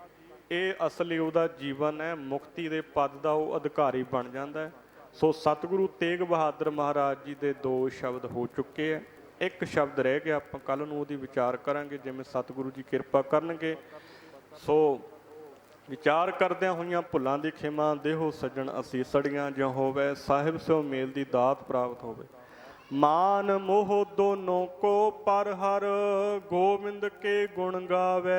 ਇਹ ਅਸਲੀ ਉਹਦਾ ਜੀਵਨ ਹੈ, ਮੁਕਤੀ ਦੇ ਪਦ ਦਾ ਉਹ ਅਧਿਕਾਰੀ ਬਣ ਜਾਂਦਾ ਹੈ। ਸੋ ਸਤਿਗੁਰੂ ਤੇਗ ਬਹਾਦਰ ਮਹਾਰਾਜ ਜੀ ਦੇ 2 ਸ਼ਬਦ ਹੋ ਚੁੱਕੇ ਹੈ, ਇੱਕ ਸ਼ਬਦ ਰਹਿ ਗਿਆ, ਆਪਾਂ ਕੱਲ ਨੂੰ ਉਹਦੀ ਵਿਚਾਰ ਕਰਾਂਗੇ ਜਿਵੇਂ ਸਤਿਗੁਰੂ ਜੀ ਕਿਰਪਾ ਕਰਨਗੇ। ਸੋ ਵਿਚਾਰ ਕਰਦਿਆਂ ਹੋਈਆਂ ਭੁੱਲਾਂ ਦੀ ਖਿਮਾ ਦੇਹੋ ਸੱਜਣ ਅਸੀਸੜੀਆਂ, ਜਿਉ ਹੋਵੇ ਸਾਹਿਬ ਸਿਓ ਮੇਲ ਦੀ ਦਾਤ ਪ੍ਰਾਪਤ ਹੋਵੇ। ਮਾਨ ਮੋਹ ਦੋਨੋਂ ਕੋ ਪਰ ਹਰ ਗੋਬਿੰਦ ਕੇ ਗੁਣ ਗਾਵੇ।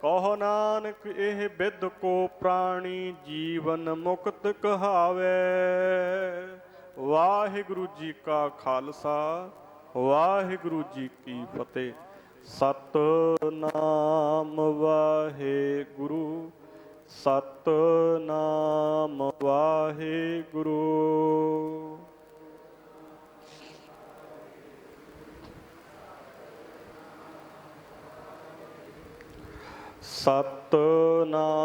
ਕਹੋ ਨਾਨਕ ਇਹ ਬਿਦ ਕੋ ਪ੍ਰਾਣੀ ਜੀਵਨ ਮੁਕਤ ਕਹਾਵੇ। ਵਾਹਿਗੁਰੂ ਜੀ ਕਾ ਖਾਲਸਾ, ਵਾਹਿਗੁਰੂ ਜੀ ਕੀ ਫਤਿਹ। ਸਤਿਨਾਮ ਵਾਹਿਗੁਰੂ, ਸਤਿਨਾਮ ਵਾਹਿਗੁਰੂ। ਸਤਿਨਾਮ